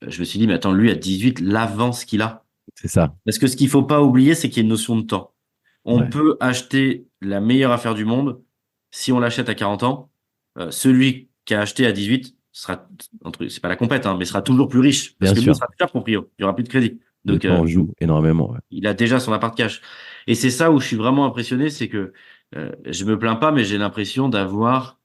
je me suis dit, mais attends, lui, à 18, l'avance qu'il a. C'est ça. Parce que ce qu'il faut pas oublier, c'est qu'il y a une notion de temps. On Ouais, peut acheter la meilleure affaire du monde. Si on l'achète à 40 ans, celui qui a acheté à 18 sera, c'est pas la compète, hein, mais sera toujours plus riche. Parce bien que lui, il sûr. sera déjà proprio. Il y aura plus de crédit. Le Donc, temps joue énormément. Ouais. il a déjà son appart cash. Et c'est ça où je suis vraiment impressionné, c'est que je me plains pas, mais j'ai l'impression d'avoir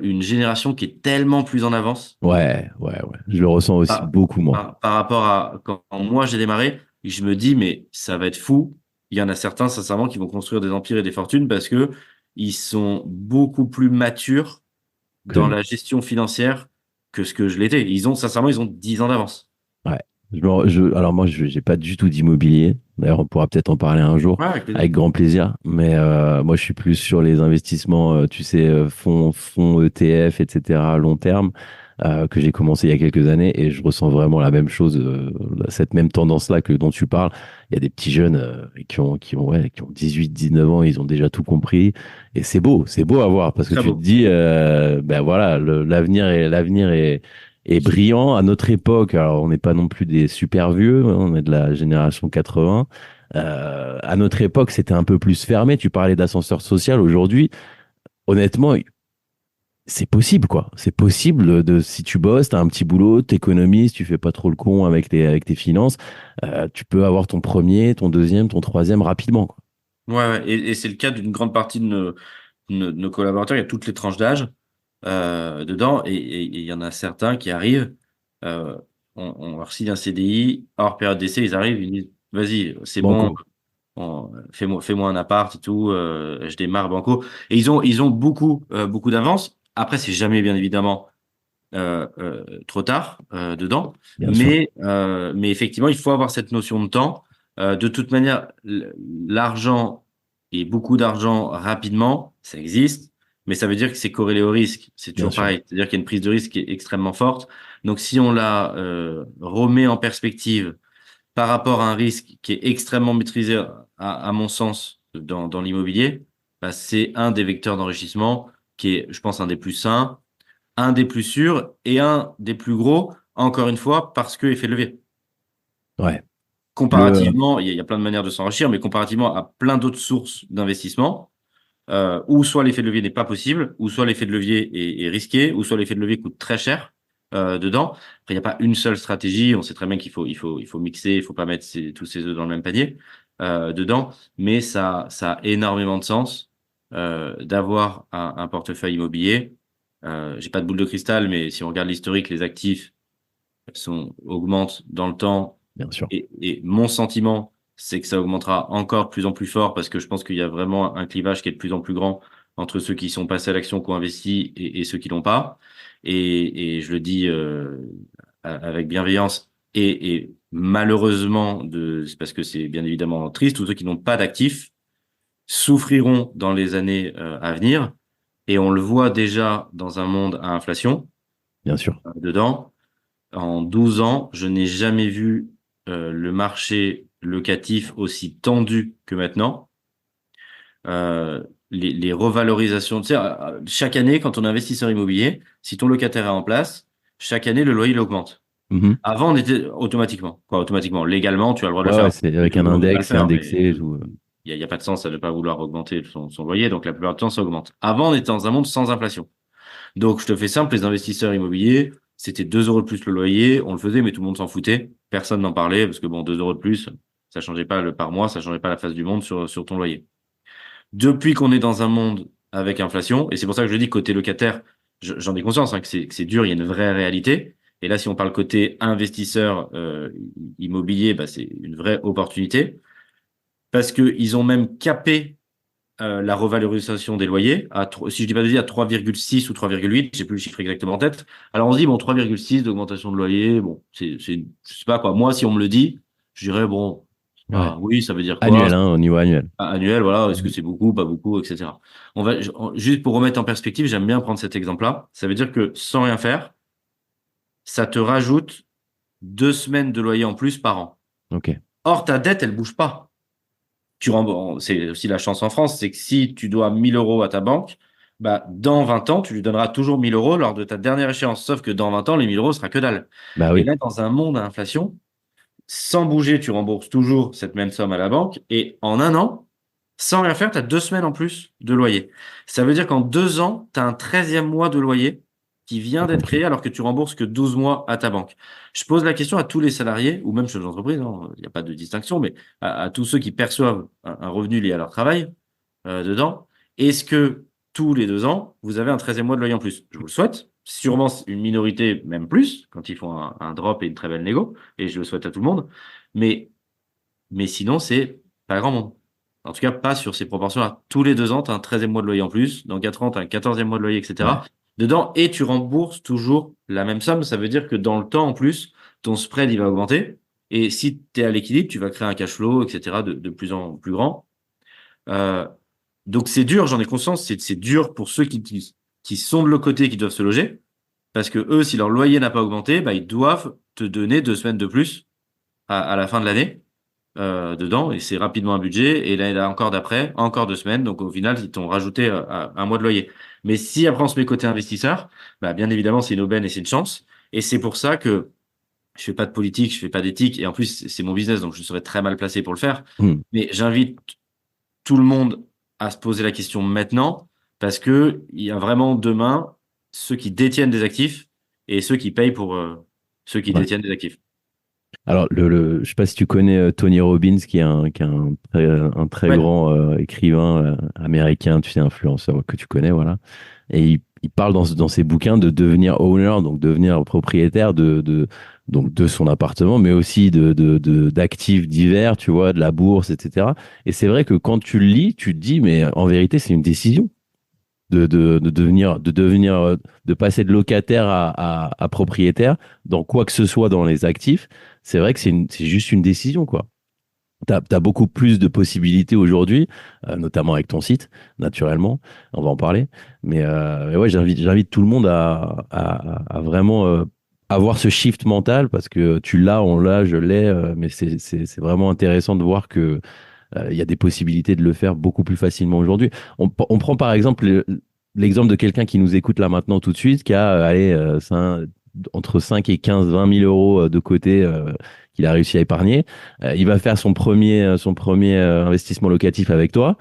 une génération qui est tellement plus en avance Ouais, ouais, ouais. Je le ressens aussi par, beaucoup, moi. par rapport à quand moi j'ai démarré. Et je me dis, mais ça va être fou. Il y en a certains, sincèrement, qui vont construire des empires et des fortunes parce que ils sont beaucoup plus matures Que dans nous. la gestion financière que ce que je l'étais. Sincèrement, ils ont 10 ans d'avance. Ouais. Alors moi, je n'ai pas du tout d'immobilier. D'ailleurs, on pourra peut-être en parler un jour Ouais, avec plaisir. avec grand plaisir. Mais moi, je suis plus sur les investissements, tu sais, fonds ETF, etc., à long terme, que j'ai commencé il y a quelques années. Et je ressens vraiment la même chose, cette même tendance-là dont tu parles. Il y a des petits jeunes qui ont 18, 19 ans, ils ont déjà tout compris. Et c'est beau à voir parce que Très tu te beau. dis, ben voilà, l'avenir est brillant à notre époque. Alors, on n'est pas non plus des super vieux, hein, on est de la génération 80. À notre époque, c'était un peu plus fermé. Tu parlais d'ascenseur social. Aujourd'hui, honnêtement, c'est possible, quoi. C'est possible si tu bosses, tu as un petit boulot, tu économises, tu fais pas trop le con avec tes finances, tu peux avoir ton premier, ton deuxième, ton troisième rapidement, quoi. Ouais, ouais. Et c'est le cas d'une grande partie de nos collaborateurs. Il y a toutes les tranches d'âge dedans. Et il y en a certains qui arrivent. euh, on leur signe un CDI. Hors période d'essai, ils arrivent. Ils disent, vas-y, c'est bon. Banco, Fais-moi un appart et tout. Je démarre banco. Et ils ont beaucoup d'avance. Après, c'est jamais, bien évidemment, trop tard dedans. bien sûr. Mais effectivement, il faut avoir cette notion de temps. De toute manière, l'argent et beaucoup d'argent rapidement, ça existe, mais ça veut dire que c'est corrélé au risque. C'est Bien toujours sûr. pareil. C'est-à-dire qu'il y a une prise de risque qui est extrêmement forte. Donc, si on la remet en perspective par rapport à un risque qui est extrêmement maîtrisé, à mon sens, dans l'immobilier, c'est un des vecteurs d'enrichissement qui est, je pense, un des plus sains, un des plus sûrs et un des plus gros, encore une fois, parce que effet de levier. Ouais. comparativement, il y a plein de manières de s'enrichir, mais comparativement à plein d'autres sources d'investissement, où soit l'effet de levier n'est pas possible, ou soit l'effet de levier est risqué, ou soit l'effet de levier coûte très cher dedans. Après, il n'y a pas une seule stratégie. On sait très bien qu'il faut mixer, il faut pas mettre tous ses œufs dans le même panier dedans, mais ça a énormément de sens d'avoir un portefeuille immobilier. J'ai pas de boule de cristal, mais si on regarde l'historique, les actifs augmentent dans le temps. Bien sûr. Et mon sentiment, c'est que ça augmentera encore de plus en plus fort parce que je pense qu'il y a vraiment un clivage qui est de plus en plus grand entre ceux qui sont passés à l'action, qui ont investi et ceux qui l'ont pas. Et je le dis avec bienveillance et malheureusement, c'est parce que c'est bien évidemment triste, tous ceux qui n'ont pas d'actifs souffriront dans les années à venir. Et on le voit déjà dans un monde à inflation. Bien sûr. Dedans, en 12 ans, je n'ai jamais vu le marché locatif aussi tendu que maintenant. Les revalorisations, tu sais, chaque année, quand on est investisseur immobilier, si ton locataire est en place, chaque année, le loyer il augmente. Avant, on était automatiquement, légalement, tu as le droit de le faire. C'est avec un index, c'est indexé. Il n'y a pas de sens à ne pas vouloir augmenter son loyer, donc la plupart du temps, ça augmente. Avant, on était dans un monde sans inflation. Donc, je te fais simple, les investisseurs immobiliers, c'était 2 € de plus le loyer, on le faisait, mais tout le monde s'en foutait. Personne n'en parlait, parce que bon, 2 € de plus, ça changeait pas par mois, ça changeait pas la face du monde sur ton loyer. Depuis qu'on est dans un monde avec inflation, et c'est pour ça que je dis côté locataire, j'en ai conscience que c'est dur, il y a une vraie réalité. Et là, si on parle côté investisseur immobilier, c'est une vraie opportunité. Parce qu'ils ont même capé la revalorisation des loyers, si je dis pas de bêtises, à 3,6 ou 3,8, j'ai plus le chiffre exactement en tête. Alors on se dit, 3,6 d'augmentation de loyer, bon, je sais pas quoi. Moi, si on me le dit, je dirais, bon, oui, ça veut dire quoi? Annuel, au niveau annuel. Annuel, voilà, est-ce que c'est beaucoup, pas beaucoup, etc. Juste pour remettre en perspective, j'aime bien prendre cet exemple-là. Ça veut dire que sans rien faire, ça te rajoute 2 semaines de loyer en plus par an. Ok. Or, ta dette, elle bouge pas. C'est aussi la chance en France, c'est que si tu dois 1 000 € à ta banque, dans 20 ans, tu lui donneras toujours 1 000 € lors de ta dernière échéance. Sauf que dans 20 ans, les 1 000 € sera que dalle. Oui. Et là, dans un monde à inflation, sans bouger, tu rembourses toujours cette même somme à la banque. Et en 1 an, sans rien faire, tu as 2 semaines en plus de loyer. Ça veut dire qu'en 2 ans, tu as un 13e mois de loyer qui vient d'être créé alors que tu rembourses que 12 mois à ta banque. Je pose la question à tous les salariés, ou même chez les entreprises, il n'y a pas de distinction, mais à tous ceux qui perçoivent un revenu lié à leur travail dedans. Est-ce que tous les 2 ans, vous avez un 13e mois de loyer en plus? Je vous le souhaite. Sûrement une minorité, même plus, quand ils font un drop et une très belle négo, et je le souhaite à tout le monde. Mais sinon, c'est pas grand monde. En tout cas, pas sur ces proportions-là. Tous les 2 ans, tu as un 13e mois de loyer en plus. Dans 4 ans, tu as un 14e mois de loyer, etc. Ouais. Dedans, et tu rembourses toujours la même somme. Ça veut dire que dans le temps, en plus, ton spread, il va augmenter. Et si tu es à l'équilibre, tu vas créer un cash flow, etc., de plus en plus grand. Donc, c'est dur, j'en ai conscience. C'est dur pour ceux qui sont de l'autre côté, qui doivent se loger. Parce que eux, si leur loyer n'a pas augmenté, ils doivent te donner 2 semaines de plus à la fin de l'année dedans. Et c'est rapidement un budget. Et là, encore d'après, encore 2 semaines. Donc, au final, ils t'ont rajouté un mois de loyer. Mais si après on se met côté investisseur, bien évidemment, c'est une aubaine et c'est une chance. Et c'est pour ça que je fais pas de politique, je fais pas d'éthique. Et en plus, c'est mon business, donc je serais très mal placé pour le faire. Mais j'invite tout le monde à se poser la question maintenant, parce que il y a vraiment demain ceux qui détiennent des actifs et ceux qui payent pour ceux qui détiennent des actifs. Alors, je sais pas si tu connais Tony Robbins, qui est un très grand écrivain américain, tu sais, influenceur que tu connais, voilà. Et il parle dans ses bouquins de devenir owner, donc devenir propriétaire donc de son appartement, mais aussi d'actifs divers, tu vois, de la bourse, etc. Et c'est vrai que quand tu le lis, tu te dis, mais en vérité, c'est une décision de passer de locataire à propriétaire dans quoi que ce soit dans les actifs. C'est vrai que c'est juste une décision, quoi. T'as beaucoup plus de possibilités aujourd'hui, notamment avec ton site, naturellement. On va en parler. Mais ouais, j'invite tout le monde à vraiment avoir ce shift mental, parce que tu l'as, on l'a, je l'ai, mais c'est vraiment intéressant de voir que il y a des possibilités de le faire beaucoup plus facilement aujourd'hui. On prend par exemple l'exemple de quelqu'un qui nous écoute là maintenant tout de suite, qui a entre 5 et 15, 20 000 euros de côté qu'il a réussi à épargner. Il va faire son premier investissement locatif avec toi.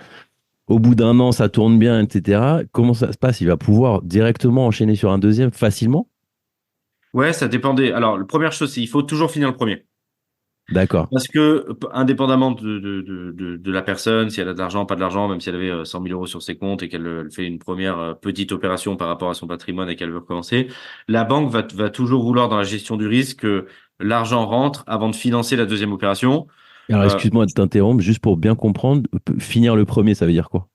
Au bout d'un an, ça tourne bien, etc. Comment ça se passe? Il va pouvoir directement enchaîner sur un deuxième facilement? Ouais, ça dépendait. Alors, la première chose, c'est il faut toujours finir le premier. D'accord. Parce que, indépendamment de la personne, si elle a de l'argent, pas de l'argent, même si elle avait 100 000 euros sur ses comptes et qu'elle elle fait une première petite opération par rapport à son patrimoine et qu'elle veut recommencer, la banque va toujours vouloir, dans la gestion du risque, que l'argent rentre avant de financer la deuxième opération. Alors, Euh, excuse-moi de t'interrompre, juste pour bien comprendre, finir le premier, ça veut dire quoi?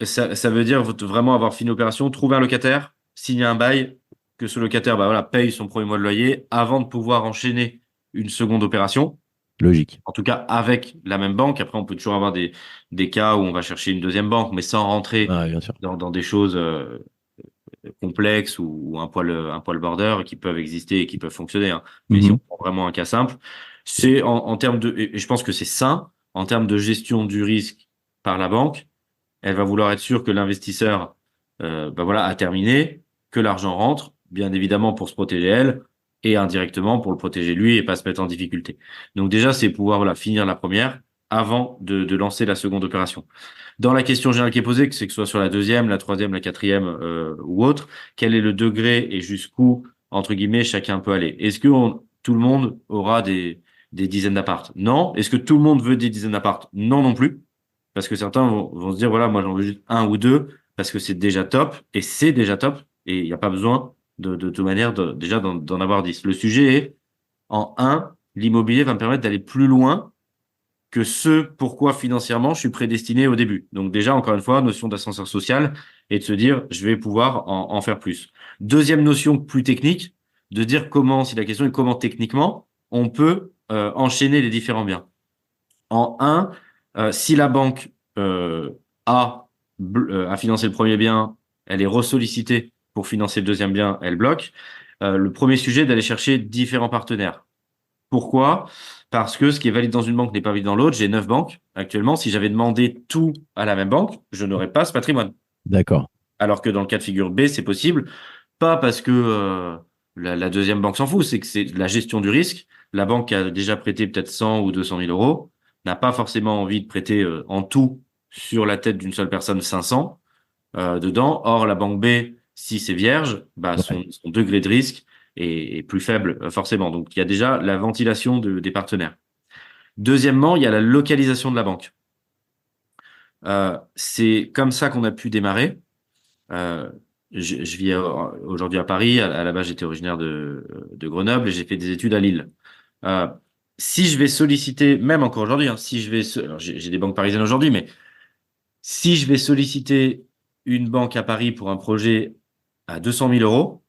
ça veut dire vraiment avoir fini l'opération, trouver un locataire, signer un bail, que ce locataire bah, voilà, paye son premier mois de loyer avant de pouvoir enchaîner une seconde opération. Logique. En tout cas, avec la même banque. Après, on peut toujours avoir des cas où on va chercher une deuxième banque, mais sans rentrer Ah, bien sûr. dans des choses complexes ou un poil border qui peuvent exister et qui peuvent fonctionner, hein. Mais si on Mhm. prend vraiment un cas simple, c'est en termes de, et je pense que c'est sain, en termes de gestion du risque par la banque, elle va vouloir être sûre que l'investisseur bah voilà, a terminé, que l'argent rentre, bien évidemment pour se protéger elle, et indirectement pour le protéger lui et pas se mettre en difficulté. Donc déjà, c'est pouvoir voilà, finir la première avant de lancer la seconde opération. Dans la question générale qui est posée, que c'est que ce soit sur la deuxième, la troisième, la quatrième ou autre, quel est le degré et jusqu'où, entre guillemets, chacun peut aller? Est-ce que tout le monde aura des dizaines d'appart? Non. Est-ce que tout le monde veut des dizaines d'appart? Non non plus. Parce que certains vont se dire, voilà, moi j'en veux juste un ou deux, parce que c'est déjà top, et c'est déjà top, et il n'y a pas besoin de toute manière déjà d'en avoir 10. Le sujet est, en un, l'immobilier va me permettre d'aller plus loin que ce pourquoi financièrement je suis prédestiné au début. Donc déjà, encore une fois, notion d'ascenseur social, et de se dire, je vais pouvoir en faire plus. Deuxième notion plus technique, de dire comment, si la question est comment techniquement, on peut enchaîner les différents biens. En un, si la banque a financé le premier bien, elle est ressollicitée pour financer le deuxième bien, elle bloque. Le premier sujet, d'aller chercher différents partenaires. Pourquoi? Parce que ce qui est valide dans une banque n'est pas valide dans l'autre. J'ai 9 banques actuellement. Si j'avais demandé tout à la même banque, je n'aurais pas ce patrimoine. D'accord. Alors que dans le cas de figure B, c'est possible. Pas parce que la deuxième banque s'en fout, c'est que c'est la gestion du risque. La banque qui a déjà prêté peut-être 100 ou 200 000 euros n'a pas forcément envie de prêter en tout sur la tête d'une seule personne 500 dedans. Or, la banque B, si c'est vierge, bah, Ouais. son degré de risque est plus faible forcément. Donc, il y a déjà la ventilation des partenaires. Deuxièmement, il y a la localisation de la banque. C'est comme ça qu'on a pu démarrer. Euh, je vis aujourd'hui à Paris. À la base, j'étais originaire de Grenoble et j'ai fait des études à Lille. Euh, si je vais solliciter, même encore aujourd'hui, hein, si je vais, alors j'ai des banques parisiennes aujourd'hui, mais si je vais solliciter une banque à Paris pour un projet à 200 000 euros,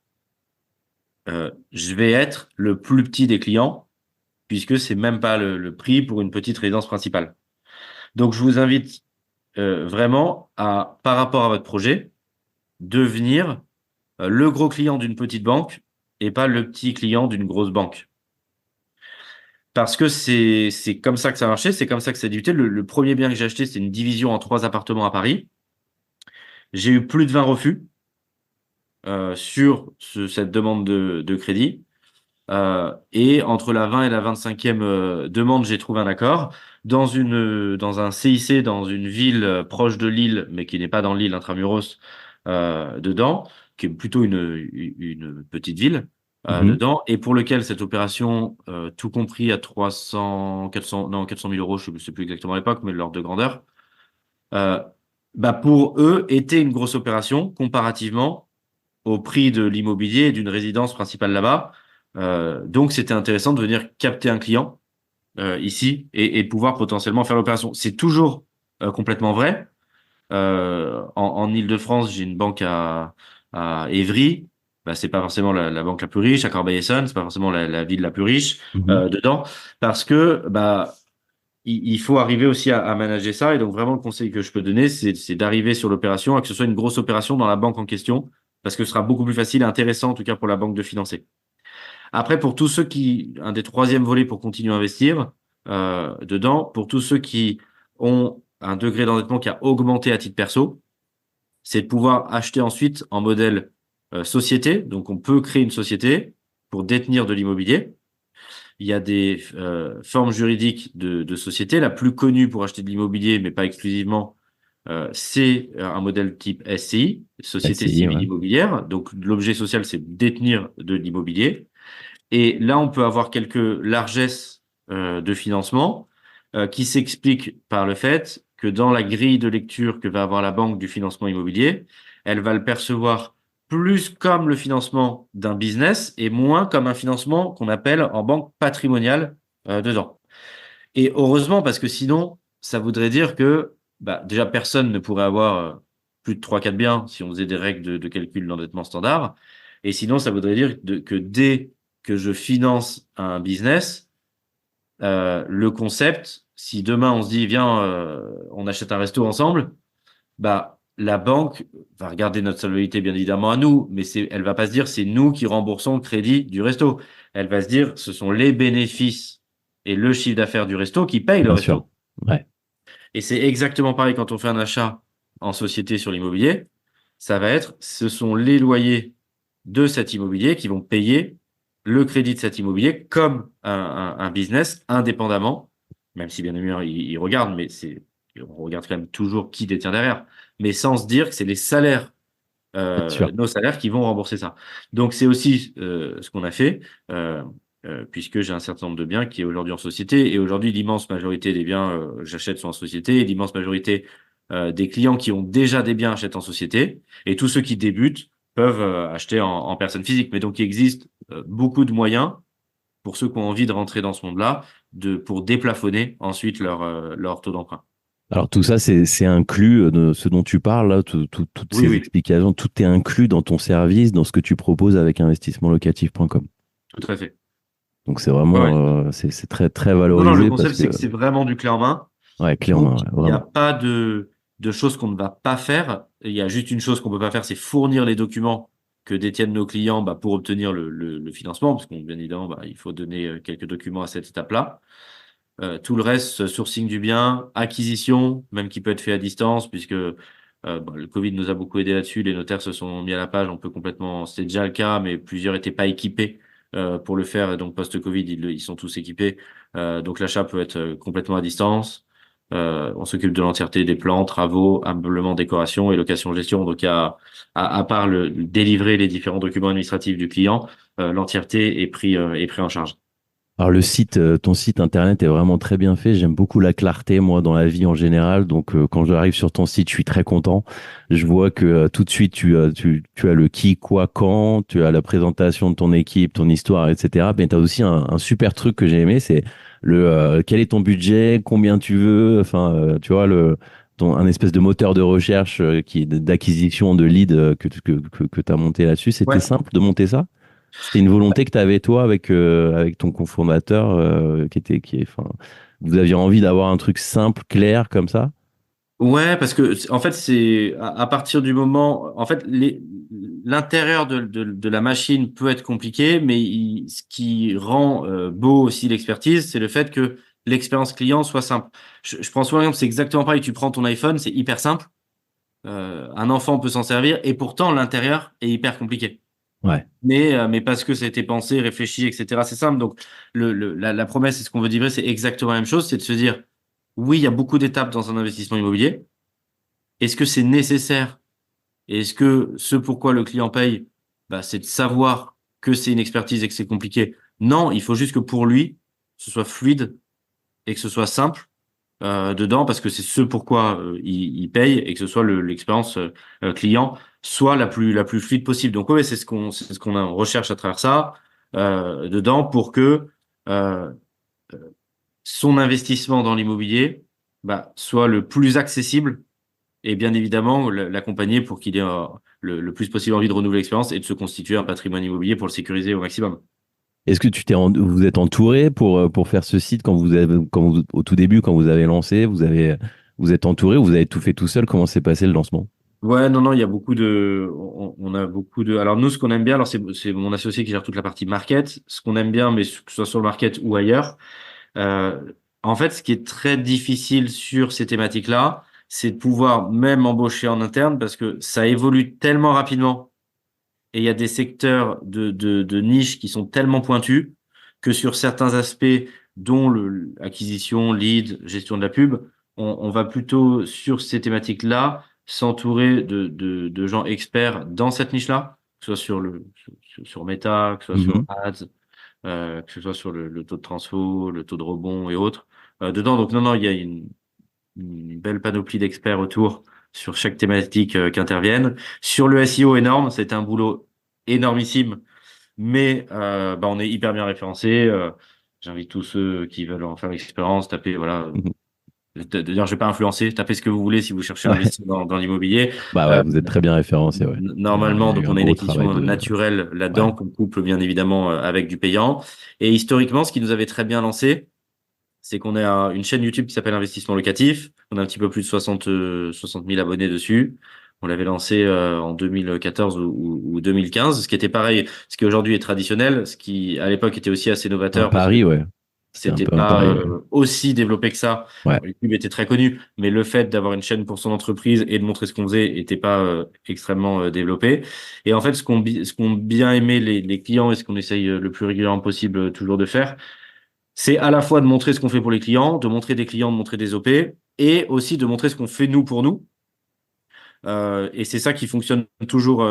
je vais être le plus petit des clients puisque c'est même pas le prix pour une petite résidence principale. Donc, je vous invite vraiment à, par rapport à votre projet, devenir le gros client d'une petite banque et pas le petit client d'une grosse banque. Parce que c'est comme ça que ça a marché, c'est comme ça que ça a débuté. Le premier bien que j'ai acheté, c'était une division en 3 appartements à Paris. J'ai eu plus de 20 refus sur cette demande de crédit. Et entre la 20 et la 25e demande, j'ai trouvé un accord. Dans un CIC, dans une ville proche de Lille, mais qui n'est pas dans Lille intramuros, dedans, qui est plutôt une petite ville, Mhm. dedans, et pour lequel cette opération, tout compris à 400 000 euros, je ne sais plus exactement à l'époque, mais l'ordre de grandeur, euh, bah pour eux, était une grosse opération comparativement au prix de l'immobilier et d'une résidence principale là-bas. Donc, c'était intéressant de venir capter un client ici et de pouvoir potentiellement faire l'opération. C'est toujours complètement vrai. En Île-de-France, j'ai une banque à Évry. Bah, c'est pas forcément la banque la plus riche. À Corbeil-Essonnes, c'est pas forcément la ville la plus riche Mhm. dedans, parce que bah il faut arriver aussi à manager ça. Et donc, vraiment, le conseil que je peux donner, c'est d'arriver sur l'opération, et que ce soit une grosse opération dans la banque en question, parce que ce sera beaucoup plus facile et intéressant, en tout cas pour la banque, de financer. Après, pour tous ceux un des troisièmes volets pour continuer à investir dedans, pour tous ceux qui ont un degré d'endettement qui a augmenté à titre perso, c'est de pouvoir acheter ensuite en modèle société. Donc, on peut créer une société pour détenir de l'immobilier. Il y a des formes juridiques de société. La plus connue pour acheter de l'immobilier, mais pas exclusivement, c'est un modèle type SCI, Société SCI, Civile ouais. Immobilière. Donc, l'objet social, c'est de détenir de l'immobilier. Et là, on peut avoir quelques largesses de financement qui s'expliquent par le fait que dans la grille de lecture que va avoir la banque du financement immobilier, elle va le percevoir plus comme le financement d'un business et moins comme un financement qu'on appelle en banque patrimoniale dedans. Et heureusement, parce que sinon, ça voudrait dire que bah, déjà personne ne pourrait avoir plus de 3-4 biens si on faisait des règles de calcul d'endettement standard. Et sinon, ça voudrait dire que dès que je finance un business, le concept, si demain on se dit, viens, on achète un resto ensemble, bah, la banque va regarder notre solvabilité bien évidemment à nous, mais elle va pas se dire c'est nous qui remboursons le crédit du resto. Elle va se dire ce sont les bénéfices et le chiffre d'affaires du resto qui payent le Bien sûr. resto. Ouais. Et c'est exactement pareil quand on fait un achat en société sur l'immobilier. Ça va être, ce sont les loyers de cet immobilier qui vont payer le crédit de cet immobilier comme un business indépendamment, même si bien évidemment ils regardent, mais on regarde quand même toujours qui détient derrière, mais sans se dire que c'est les salaires, Bien sûr. nos salaires qui vont rembourser ça. Donc c'est aussi ce qu'on a fait, euh, puisque j'ai un certain nombre de biens qui est aujourd'hui en société, et aujourd'hui l'immense majorité des biens j'achète sont en société, et l'immense majorité des clients qui ont déjà des biens achètent en société, et tous ceux qui débutent peuvent acheter en personne physique. Mais donc il existe beaucoup de moyens pour ceux qui ont envie de rentrer dans ce monde-là, pour déplafonner ensuite leur taux d'emprunt. Alors tout ça, c'est inclus de ce dont tu parles, là, toutes Oui, ces oui, explications, tout est inclus dans ton service, dans ce que tu proposes avec investissementlocatif.com. tout à fait. Donc c'est Ouais, ouais. vraiment, c'est très, très Non, non, le valorisé parce concept, que, c'est que c'est vraiment du clé en main. ouais, clé en main, Donc, ouais, il n'y a vraiment. pas de choses qu'on ne va pas faire. Il y a juste une chose qu'on peut pas faire, c'est fournir les documents que détiennent nos clients bah, pour obtenir le financement, parce qu'on bien évidemment, bah, il faut donner quelques documents à cette étape-là. Tout le reste, sourcing du bien, acquisition, même qui peut être fait à distance, puisque bah, le Covid nous a beaucoup aidé là-dessus. Les notaires se sont mis à la page. On peut complètement, c'était déjà le cas, mais plusieurs n'étaient pas équipés pour le faire. Et donc post-Covid, ils sont tous équipés. Donc l'achat peut être complètement à distance. On s'occupe de l'entièreté des plans, travaux, ameublement, décoration et location-gestion. Donc à part délivrer les différents documents administratifs du client, l'entièreté est pris en charge. Alors le site, ton site internet est vraiment très bien fait. J'aime beaucoup la clarté, moi, dans la vie en général. Donc quand j'arrive sur ton site, je suis très content. Je vois que tout de suite, tu as le qui, quoi, quand, tu as la présentation de ton équipe, ton histoire, etc. Mais tu as aussi un super truc que j'ai aimé, c'est quel est ton budget, combien tu veux, enfin, tu vois, un espèce de moteur de recherche qui est d'acquisition de leads que tu as monté là-dessus. C'était Ouais. simple de monter ça? C'était une volonté que tu avais toi avec ton cofondateur enfin, vous aviez envie d'avoir un truc simple, clair comme ça? Ouais, parce que en fait, c'est à partir du moment, en fait, l'intérieur de la machine peut être compliqué, mais ce qui rend beau aussi l'expertise, c'est le fait que l'expérience client soit simple. Je prends souvent l'exemple, c'est exactement pareil. Tu prends ton iPhone, c'est hyper simple. Un enfant peut s'en servir, et pourtant l'intérieur est hyper compliqué. Ouais, Mais parce que ça a été pensé, réfléchi, etc. C'est simple. Donc la promesse, c'est ce qu'on veut livrer, c'est exactement la même chose, c'est de se dire, oui, il y a beaucoup d'étapes dans un investissement immobilier. Est-ce que c'est nécessaire? Et est-ce que ce pourquoi le client paye, bah, c'est de savoir que c'est une expertise et que c'est compliqué? Non, il faut juste que pour lui, ce soit fluide et que ce soit simple dedans, parce que c'est ce pourquoi il paye, et que ce soit l'expérience client soit la plus fluide possible. Donc ouais, c'est ce qu'on recherche à travers ça dedans, pour que euh, son investissement dans l'immobilier bah, soit le plus accessible, et bien évidemment l'accompagner pour qu'il ait le plus possible envie de renouveler l'expérience et de se constituer un patrimoine immobilier pour le sécuriser au maximum. est-ce que vous êtes entouré pour faire ce site au tout début, quand vous avez lancé, vous êtes entouré ou vous avez tout fait tout seul? Comment s'est passé le lancement? Ouais, non, non, il y a beaucoup on a beaucoup de, alors nous, ce qu'on aime bien, alors c'est mon associé qui gère toute la partie market. Ce qu'on aime bien, mais que ce soit sur le market ou ailleurs, euh, en fait, ce qui est très difficile sur ces thématiques-là, c'est de pouvoir même embaucher en interne, parce que ça évolue tellement rapidement et il y a des secteurs de niche qui sont tellement pointus que sur certains aspects, dont l'acquisition, lead, gestion de la pub, on va plutôt sur ces thématiques-là s'entourer de gens experts dans cette niche-là, que ce soit sur Meta, que ce soit sur Mhm. Ads, que ce soit sur le taux de transfo, le taux de rebond et autres. Dedans, donc non, il y a une belle panoplie d'experts autour sur chaque thématique qui interviennent. Sur le SEO énorme, c'est un boulot énormissime, mais on est hyper bien référencé. J'invite tous ceux qui veulent en faire l'expérience, taper, voilà. Mhm. D'ailleurs, je vais pas influencer, tapez ce que vous voulez si vous cherchez à Ouais. investir dans l'immobilier. Bah ouais, Euh, vous êtes très bien référencé, ouais. Normalement, Il y a donc eu on un a une gros travail acquisition de. naturelle là-dedans Ouais. qu'on couple bien évidemment avec du payant. Et historiquement, ce qui nous avait très bien lancé, c'est qu'on a une chaîne YouTube qui s'appelle Investissement Locatif. On a un petit peu plus de 60 000 abonnés dessus. On l'avait lancé en 2014 ou 2015, ce qui était pareil, ce qui aujourd'hui est traditionnel, ce qui à l'époque était aussi assez Un novateur parce que pari, ouais. C'était un c'était peu un pas pari. aussi développé que ça. Ouais. YouTube était très connu, mais le fait d'avoir une chaîne pour son entreprise et de montrer ce qu'on faisait était pas extrêmement développé. Et en fait, ce qu'ont bien aimé les clients et ce qu'on essaye le plus régulièrement possible toujours de faire, c'est à la fois de montrer ce qu'on fait pour les clients, de montrer des clients, de montrer des OP, et aussi de montrer ce qu'on fait nous pour nous. Et c'est ça qui fonctionne toujours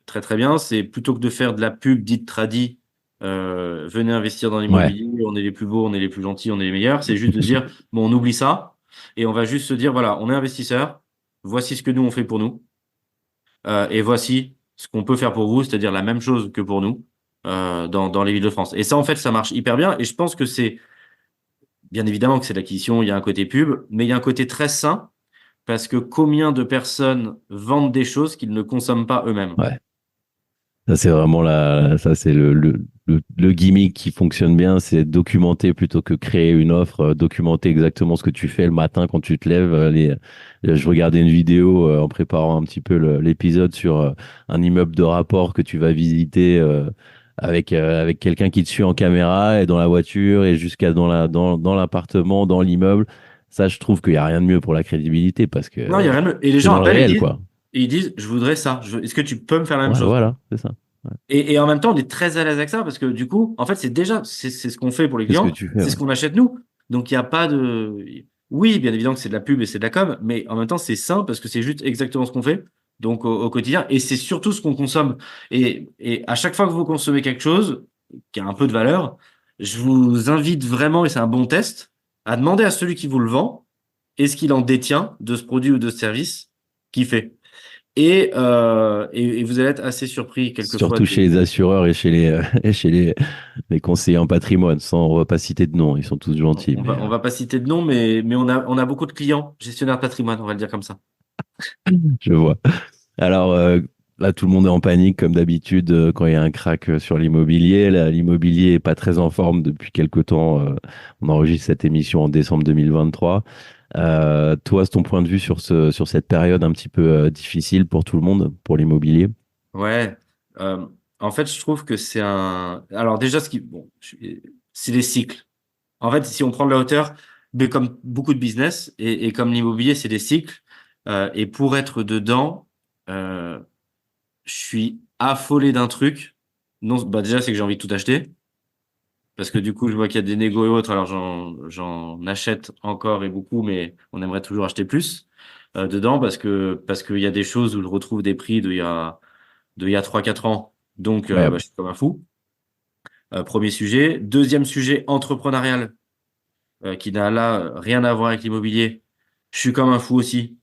très très bien. C'est plutôt que de faire de la pub dite tradie, venez investir dans Ouais. l'immobilier, on est les plus beaux, on est les plus gentils, on est les meilleurs. C'est juste de dire, bon, on oublie ça et on va juste se dire, voilà, on est investisseur, voici ce que nous on fait pour nous, et voici ce qu'on peut faire pour vous, c'est-à-dire la même chose que pour nous dans les villes de France. Et ça, en fait, ça marche hyper bien. Et je pense que c'est, bien évidemment que c'est de l'acquisition, il y a un côté pub, mais il y a un côté très sain parce que combien de personnes vendent des choses qu'ils ne consomment pas eux-mêmes? Ouais. Ça, c'est vraiment ça, c'est le gimmick qui fonctionne bien, c'est documenter plutôt que créer une offre, documenter exactement ce que tu fais le matin quand tu te lèves. Je regardais une vidéo en préparant un petit peu l'épisode sur un immeuble de rapport que tu vas visiter avec quelqu'un qui te suit en caméra et dans la voiture et jusqu'à dans l'appartement, dans l'immeuble. Ça, je trouve qu'il n'y a rien de mieux pour la crédibilité parce que Non, il y a rien de... Et les c'est gens dans le appellent réel, quoi. et ils disent, je voudrais ça. Est-ce que tu peux me faire la même Ouais, chose? voilà, c'est ça. Ouais. Et en même temps, on est très à l'aise avec ça parce que du coup, en fait, c'est ce qu'on fait pour les C'est ce que clients, tu fais, c'est ouais. ce qu'on achète nous. Donc, il n'y a pas de... Oui, bien évidemment que c'est de la pub et c'est de la com, mais en même temps, c'est sain parce que c'est juste exactement ce qu'on fait. Donc, au quotidien, et c'est surtout ce qu'on consomme. Et à chaque fois que vous consommez quelque chose qui a un peu de valeur, je vous invite vraiment, et c'est un bon test, à demander à celui qui vous le vend, est-ce qu'il en détient de ce produit ou de ce service qu'il fait. Et vous allez être assez surpris quelquefois Surtout chez les assureurs et chez et chez les conseillers en patrimoine, sans, on va pas citer de nom, ils sont tous gentils, mais on va pas citer de nom, mais on a beaucoup de clients, gestionnaires de patrimoine, on va le dire comme ça. je vois. Alors là, tout le monde est en panique, comme d'habitude, quand il y a un crack sur l'immobilier. Là, l'immobilier est pas très en forme depuis quelque temps. On enregistre cette émission en décembre 2023. Toi, c'est ton point de vue sur sur cette période un petit peu difficile pour tout le monde, pour l'immobilier? Ouais. Euh, En fait, je trouve que c'est un. Alors déjà, c'est des cycles. En fait, si on prend de la hauteur, mais comme beaucoup de business et comme l'immobilier, c'est des cycles. Et pour être dedans, euh, je suis affolé d'un truc. Non, bah déjà, c'est que j'ai envie de tout acheter. Parce que du coup, je vois qu'il y a des négos et autres. Alors, j'en achète encore et beaucoup, mais on aimerait toujours acheter plus dedans parce qu'il y a des choses où je retrouve des prix d'il y a 3 4 ans. Donc, Ouais, je suis comme un fou. Premier sujet. Deuxième sujet, entrepreneurial, qui n'a là rien à voir avec l'immobilier. Je suis comme un fou aussi.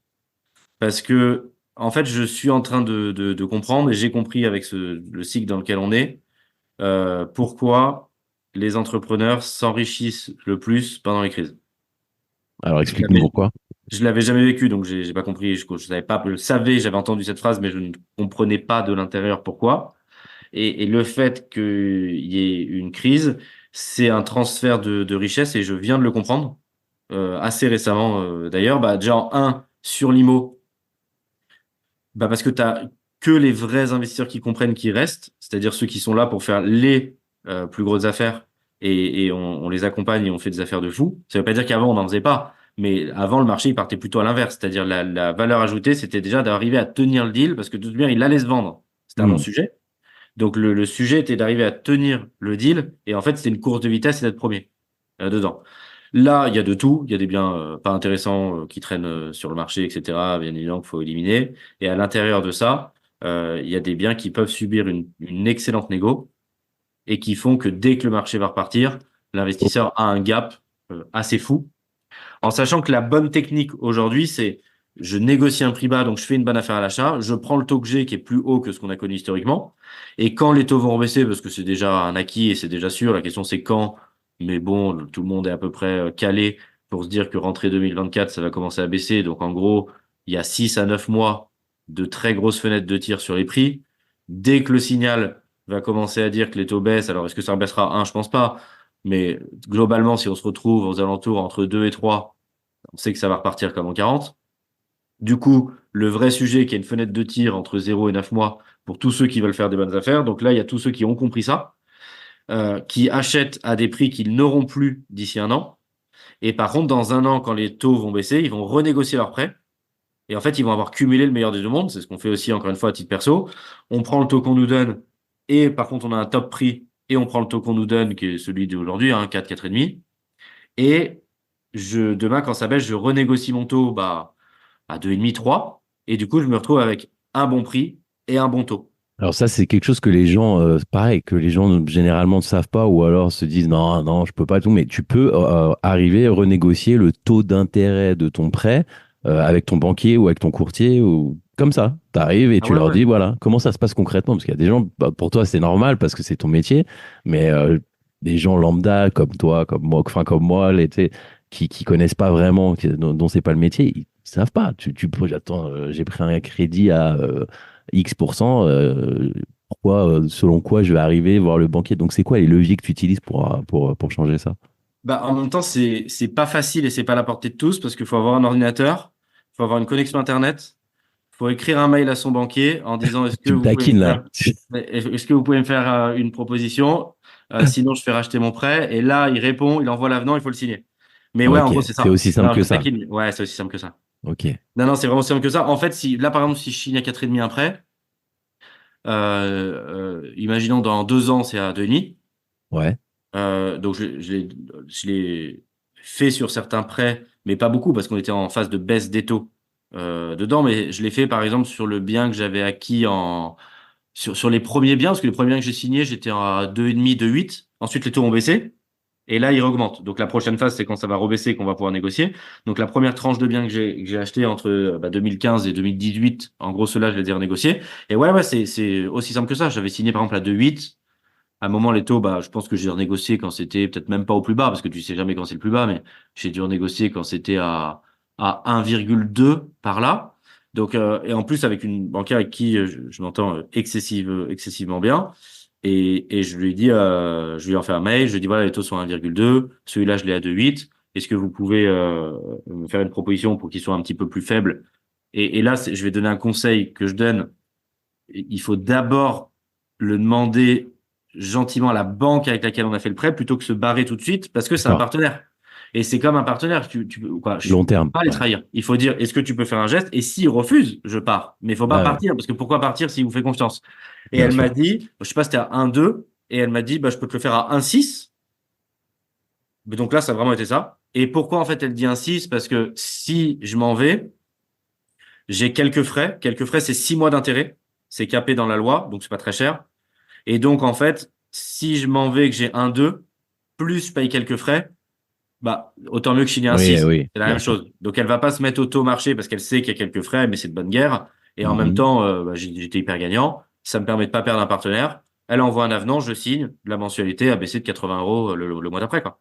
Parce que, en fait, je suis en train de comprendre et j'ai compris avec le cycle dans lequel on est, pourquoi les entrepreneurs s'enrichissent le plus pendant les crises. alors Je explique-nous l'avais, pourquoi. je l'avais jamais vécu, donc j'ai pas compris. Je savais pas, je savais, j'avais entendu cette phrase, mais je ne comprenais pas de l'intérieur pourquoi. Et le fait qu'il y ait une crise, c'est un transfert de richesse et je viens de le comprendre assez récemment d'ailleurs. Bah, déjà en un sur l'IMO, bah, parce que tu as que les vrais investisseurs qui comprennent qui restent, c'est-à-dire ceux qui sont là pour faire les plus grosses affaires et on les accompagne et on fait des affaires de fou. Ça veut pas dire qu'avant on n'en faisait pas, mais avant le marché il partait plutôt à l'inverse, c'est-à-dire la valeur ajoutée c'était déjà d'arriver à tenir le deal parce que de toute manière il allait se vendre. C'était un Hmm. non-sujet. Donc le sujet était d'arriver à tenir le deal, et en fait c'était une course de vitesse et d'être premier dedans. Là, il y a de tout. Il y a des biens pas intéressants qui traînent sur le marché, etc. Bien évidemment qu'il faut éliminer. Et à l'intérieur de ça, il y a des biens qui peuvent subir une excellente négo et qui font que dès que le marché va repartir, l'investisseur a un gap assez fou. En sachant que la bonne technique aujourd'hui, c'est je négocie un prix bas, donc je fais une bonne affaire à l'achat, je prends le taux que j'ai qui est plus haut que ce qu'on a connu historiquement. Et quand les taux vont rebaisser, parce que c'est déjà un acquis et c'est déjà sûr, la question c'est quand. Mais bon, tout le monde est à peu près calé pour se dire que rentrée 2024, ça va commencer à baisser. Donc en gros, il y a 6 à 9 mois de très grosses fenêtres de tir sur les prix. Dès que le signal va commencer à dire que les taux baissent, alors est-ce que ça baissera? Je pense pas. Mais globalement, si on se retrouve aux alentours entre 2 et 3, on sait que ça va repartir comme en 40. Du coup, le vrai sujet qui est une fenêtre de tir entre 0 et 9 mois pour tous ceux qui veulent faire des bonnes affaires. Donc là, il y a tous ceux qui ont compris ça, qui achètent à des prix qu'ils n'auront plus d'ici un an. Et par contre, dans un an, quand les taux vont baisser, ils vont renégocier leurs prêts. Et en fait, ils vont avoir cumulé le meilleur des deux mondes. C'est ce qu'on fait aussi, encore une fois, à titre perso. On prend le taux qu'on nous donne et par contre, on a un top prix et on prend le taux qu'on nous donne, qui est celui d'aujourd'hui, 4, 4,5. Et demain, quand ça baisse, je renégocie mon taux à 2,5, 3. Et du coup, je me retrouve avec un bon prix et un bon taux. Alors ça, c'est quelque chose que les gens, pareil, que les gens généralement ne savent pas ou alors se disent non, non, je peux pas tout, mais tu peux arriver à renégocier le taux d'intérêt de ton prêt avec ton banquier ou avec ton courtier ou comme ça. Tu arrives et Ah tu ouais, leur ouais. dis voilà, comment ça se passe concrètement? Parce qu'il y a des gens, bah, pour toi, c'est normal parce que c'est ton métier, mais des gens lambda comme toi, comme moi, enfin comme moi, qui connaissent pas vraiment, dont c'est pas le métier, ils savent pas. Tu attends, j'ai pris un crédit à X%, selon quoi je vais arriver voir le banquier. Donc, c'est quoi les leviers que tu utilises pour changer ça? En même temps, c'est pas facile et c'est pas à la portée de tous parce qu'il faut avoir un ordinateur, il faut avoir une connexion Internet, il faut écrire un mail à son banquier en disant est-ce que Tu me vous pouvez me taquines là. faire, est-ce que vous pouvez me faire une proposition? Sinon, je fais racheter mon prêt. Et là, il répond, il envoie l'avenant, il faut le signer. Mais ouais, en Ok, gros, c'est c'est ça. aussi simple Non, que je ça. taquine. Ouais, c'est aussi simple que ça. Ok, Non, non, c'est vraiment aussi simple que ça. En fait, si là, par exemple, si je signe à 4,5 un prêt, imaginons dans 2 ans, c'est à 2,5. ouais. Donc, je l'ai fait sur certains prêts, mais pas beaucoup parce qu'on était en phase de baisse des taux dedans. Mais je l'ai fait, par exemple, sur le bien que j'avais acquis sur les premiers biens, parce que les premiers biens que j'ai signés, j'étais à 2,5, 2,8. Ensuite, les taux ont baissé. Et là, ils augmentent. Donc, la prochaine phase, c'est quand ça va rebaisser qu'on va pouvoir négocier. Donc, la première tranche de biens que j'ai acheté entre 2015 et 2018, en gros, ceux-là, je les ai renégociés. Et ouais, c'est aussi simple que ça. J'avais signé, par exemple, à 2,8. À un moment, les taux, je pense que j'ai renégocié quand c'était peut-être même pas au plus bas, parce que tu sais jamais quand c'est le plus bas, mais j'ai dû renégocier quand c'était à 1,2 par là. Donc, et en plus, avec une banquière avec qui je m'entends excessivement bien. Et je lui ai dit, je lui ai fait un mail, je lui ai dit, voilà, les taux sont à 1,2, celui-là, je l'ai à 2,8. Est-ce que vous pouvez me faire une proposition pour qu'il soit un petit peu plus faible? Et là, je vais donner un conseil que je donne. Il faut d'abord le demander gentiment à la banque avec laquelle on a fait le prêt plutôt que se barrer tout de suite parce que c'est un D'accord. partenaire. Et c'est comme un partenaire. Je Long peux terme. pas les Ouais. trahir. Il faut dire, est-ce que tu peux faire un geste? Et s'il refuse, je pars. Mais il faut pas Ouais, ouais, partir parce que pourquoi partir s'il vous fait confiance? Et bien elle m'a sûr. dit, je sais pas, c'était à 1,2 et elle m'a dit, je peux te le faire à 1,6. Mais donc là, ça a vraiment été ça. Et pourquoi en fait elle dit 1,6? Parce que si je m'en vais, j'ai quelques frais. Quelques frais, c'est 6 mois d'intérêt. C'est capé dans la loi, donc c'est pas très cher. Et donc, en fait, si je m'en vais et que j'ai 1,2, plus je paye quelques frais, autant mieux que je signe un Oui, 6. oui, C'est la bien même sûr. chose. Donc, elle va pas se mettre au taux marché parce qu'elle sait qu'il y a quelques frais, mais c'est de bonne guerre. Et en même Mhm. temps, j'étais hyper gagnant. Ça me permet de pas perdre un partenaire. Elle envoie un avenant, je signe. La mensualité a baissé de 80 euros le mois d'après, quoi.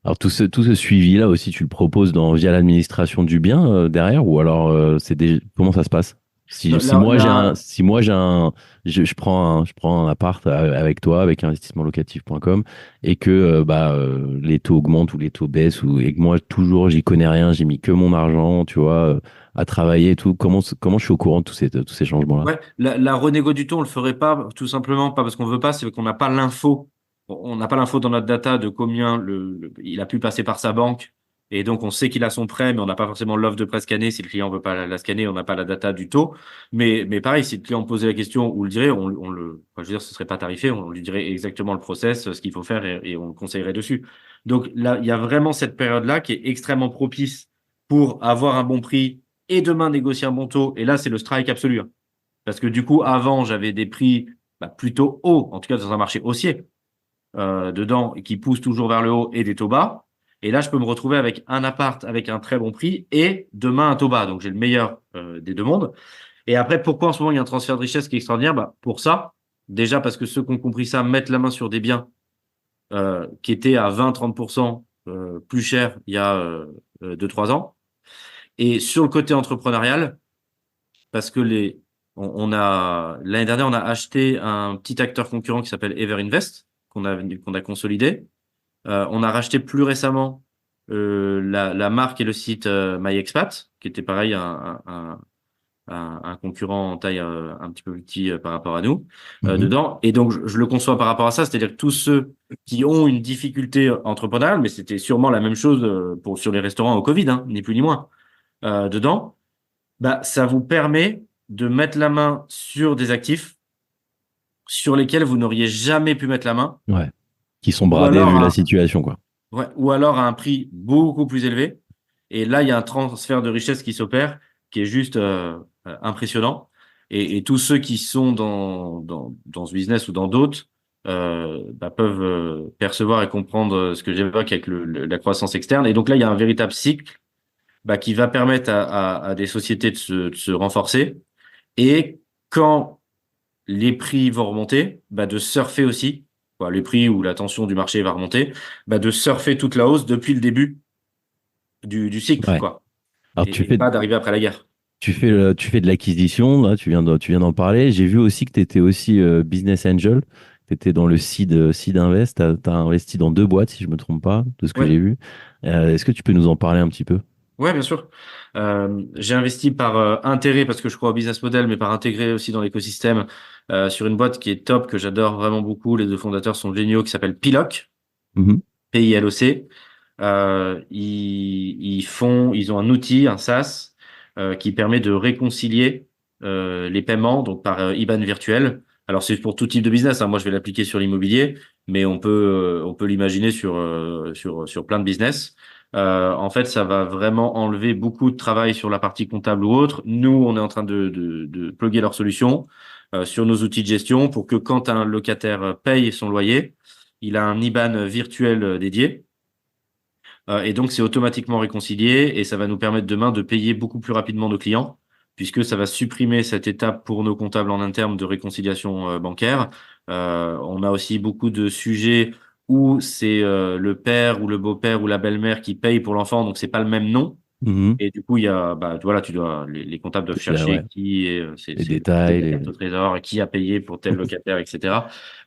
Alors, tout ce suivi-là aussi, tu le proposes via l'administration du bien derrière ou alors comment ça se passe? Si, Non, si moi j'ai un, si moi j'ai un, je prends un appart avec toi, avec investissementlocatif.com et que les taux augmentent ou les taux baissent et que moi toujours j'y connais rien, j'ai mis que mon argent, tu vois, à travailler et tout. Comment je suis au courant de tous ces changements-là? ouais, la renégo du taux, on le ferait pas, tout simplement, pas parce qu'on veut pas, c'est qu'on n'a pas l'info. On n'a pas l'info dans notre data de combien il a pu passer par sa banque Et donc, on sait qu'il a son prêt, mais on n'a pas forcément l'offre de prêt scannée. Si le client veut pas la scanner, on n'a pas la data du taux. Mais pareil, si le client posait la question ou le dirait, je veux dire, ce serait pas tarifé, on lui dirait exactement le process, ce qu'il faut faire et on le conseillerait dessus. Donc là, il y a vraiment cette période-là qui est extrêmement propice pour avoir un bon prix et demain négocier un bon taux. Et là, c'est le strike absolu, hein. Parce que du coup, avant, j'avais des prix plutôt hauts, en tout cas dans un marché haussier, dedans, qui pousse toujours vers le haut et des taux bas. Et là, je peux me retrouver avec un appart avec un très bon prix et demain un taux bas. Donc, j'ai le meilleur des deux mondes. Et après, pourquoi en ce moment il y a un transfert de richesse qui est extraordinaire? Pour ça, déjà parce que ceux qui ont compris ça mettent la main sur des biens qui étaient à 20-30% plus chers il y a 2-3 ans. Et sur le côté entrepreneurial, parce que l'année dernière, on a acheté un petit acteur concurrent qui s'appelle Everinvest, qu'on a consolidé. On a racheté plus récemment la marque et le site MyExpat, qui était pareil, un concurrent en taille un petit peu plus petit par rapport à nous dedans. Et donc, je le conçois par rapport à ça, c'est-à-dire que tous ceux qui ont une difficulté entrepreneuriale, mais c'était sûrement la même chose sur les restaurants au Covid, hein, ni plus ni moins, dedans, ça vous permet de mettre la main sur des actifs sur lesquels vous n'auriez jamais pu mettre la main. Ouais. Qui sont bradés vu la situation, quoi. Ouais, ou alors à un prix beaucoup plus élevé. Et là, il y a un transfert de richesse qui s'opère, qui est juste impressionnant. Et tous ceux qui sont dans ce business ou dans d'autres peuvent percevoir et comprendre ce que j'évoque avec la croissance externe. Et donc là, il y a un véritable cycle qui va permettre à des sociétés de se renforcer. Et quand les prix vont remonter, de surfer aussi, les prix ou la tension du marché va remonter, de surfer toute la hausse depuis le début du cycle, Ouais. quoi. Alors, Et pas d'arriver après la guerre. Tu fais de l'acquisition, là, tu viens d'en parler. J'ai vu aussi que tu étais aussi business angel. Tu étais dans le seed invest. Tu as investi dans 2 boîtes, si je ne me trompe pas, de ce que Ouais. j'ai vu. Est-ce que tu peux nous en parler un petit peu? Ouais, bien sûr. J'ai investi par intérêt parce que je crois au business model, mais par intégrer aussi dans l'écosystème sur une boîte qui est top, que j'adore vraiment beaucoup. Les 2 fondateurs sont géniaux, qui s'appelle Piloc, Piloc. Ils ont un outil, un SaaS, qui permet de réconcilier les paiements donc par IBAN virtuel. Alors c'est pour tout type de business, hein. Moi je vais l'appliquer sur l'immobilier, mais on peut l'imaginer sur plein de business. En fait, ça va vraiment enlever beaucoup de travail sur la partie comptable ou autre. Nous, on est en train de plugger leur solution sur nos outils de gestion pour que quand un locataire paye son loyer, il a un IBAN virtuel dédié. Et donc, c'est automatiquement réconcilié et ça va nous permettre demain de payer beaucoup plus rapidement nos clients puisque ça va supprimer cette étape pour nos comptables en interne de réconciliation bancaire. On a aussi beaucoup de sujets où c'est le père ou le beau-père ou la belle-mère qui paye pour l'enfant, donc c'est pas le même nom. Et du coup, il y a, les comptables doivent chercher qui est, les détails, au trésor, qui a payé pour tel locataire, etc.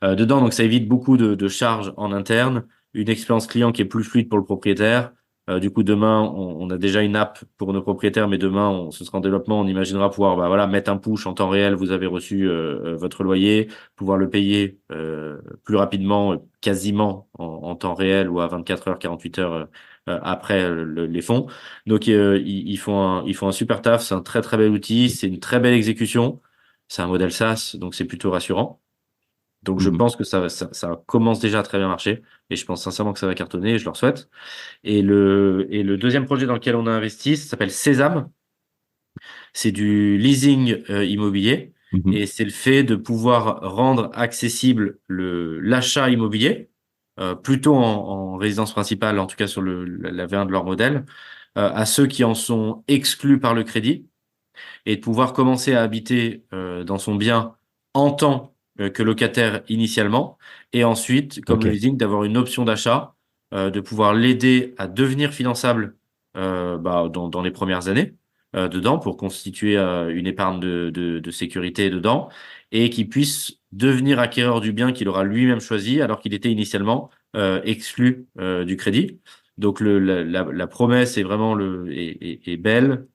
Dedans, donc ça évite beaucoup de charges en interne, une expérience client qui est plus fluide pour le propriétaire. Du coup, demain, on a déjà une app pour nos propriétaires, mais demain, ce sera en développement. On imaginera pouvoir, mettre un push en temps réel. Vous avez reçu votre loyer, pouvoir le payer plus rapidement, quasiment en temps réel ou à 24 heures, 48 heures après les fonds. Donc, ils font un super taf. C'est un très, très bel outil. C'est une très belle exécution. C'est un modèle SaaS, donc c'est plutôt rassurant. Donc, je pense que ça commence déjà à très bien marcher et je pense sincèrement que ça va cartonner et je leur souhaite. Et le deuxième projet dans lequel on a investi, ça s'appelle Sésame. C'est du leasing immobilier et c'est le fait de pouvoir rendre accessible l'achat immobilier, plutôt en résidence principale, en tout cas sur la V1 de leur modèle, à ceux qui en sont exclus par le crédit et de pouvoir commencer à habiter dans son bien en tant que locataire initialement et ensuite, comme le leasing, d'avoir une option d'achat, de pouvoir l'aider à devenir finançable dans les premières années dedans pour constituer une épargne de sécurité dedans et qu'il puisse devenir acquéreur du bien qu'il aura lui-même choisi alors qu'il était initialement exclu du crédit. Donc la promesse est vraiment est belle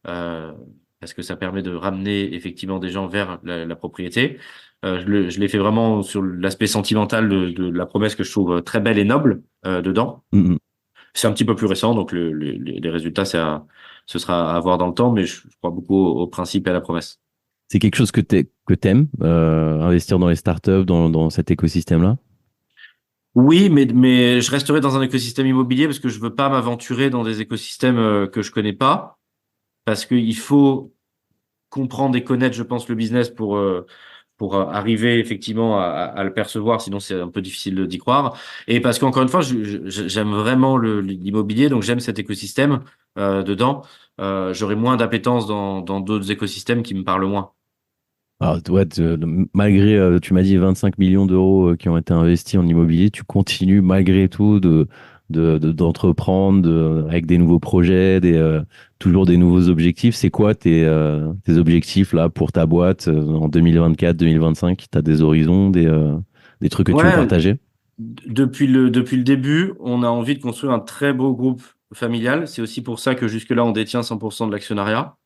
parce que ça permet de ramener effectivement des gens vers la propriété. Je l'ai fait vraiment sur l'aspect sentimental de la promesse que je trouve très belle et noble dedans. C'est un petit peu plus récent, donc les résultats, ce sera à voir dans le temps, mais je crois beaucoup au principe et à la promesse. C'est quelque chose que t'aimes, investir dans les startups, dans cet écosystème-là? Oui, mais je resterai dans un écosystème immobilier parce que je veux pas m'aventurer dans des écosystèmes que je connais pas, parce qu'il faut comprendre et connaître, je pense, le business pour arriver effectivement à le percevoir, sinon c'est un peu difficile d'y croire. Et parce qu'encore une fois, j'aime vraiment l'immobilier, donc j'aime cet écosystème dedans. J'aurais moins d'appétence dans d'autres écosystèmes qui me parlent moins. Alors, ouais, malgré, tu m'as dit 25 millions d'euros qui ont été investis en immobilier, tu continues malgré tout d'entreprendre avec des nouveaux projets, toujours des nouveaux objectifs. C'est quoi tes objectifs là pour ta boîte en 2024, 2025? Tu as des horizons, des trucs que tu veux Ouais, partager? depuis le début, on a envie de construire un très beau groupe familial. C'est aussi pour ça que jusque-là, on détient 100% de l'actionnariat.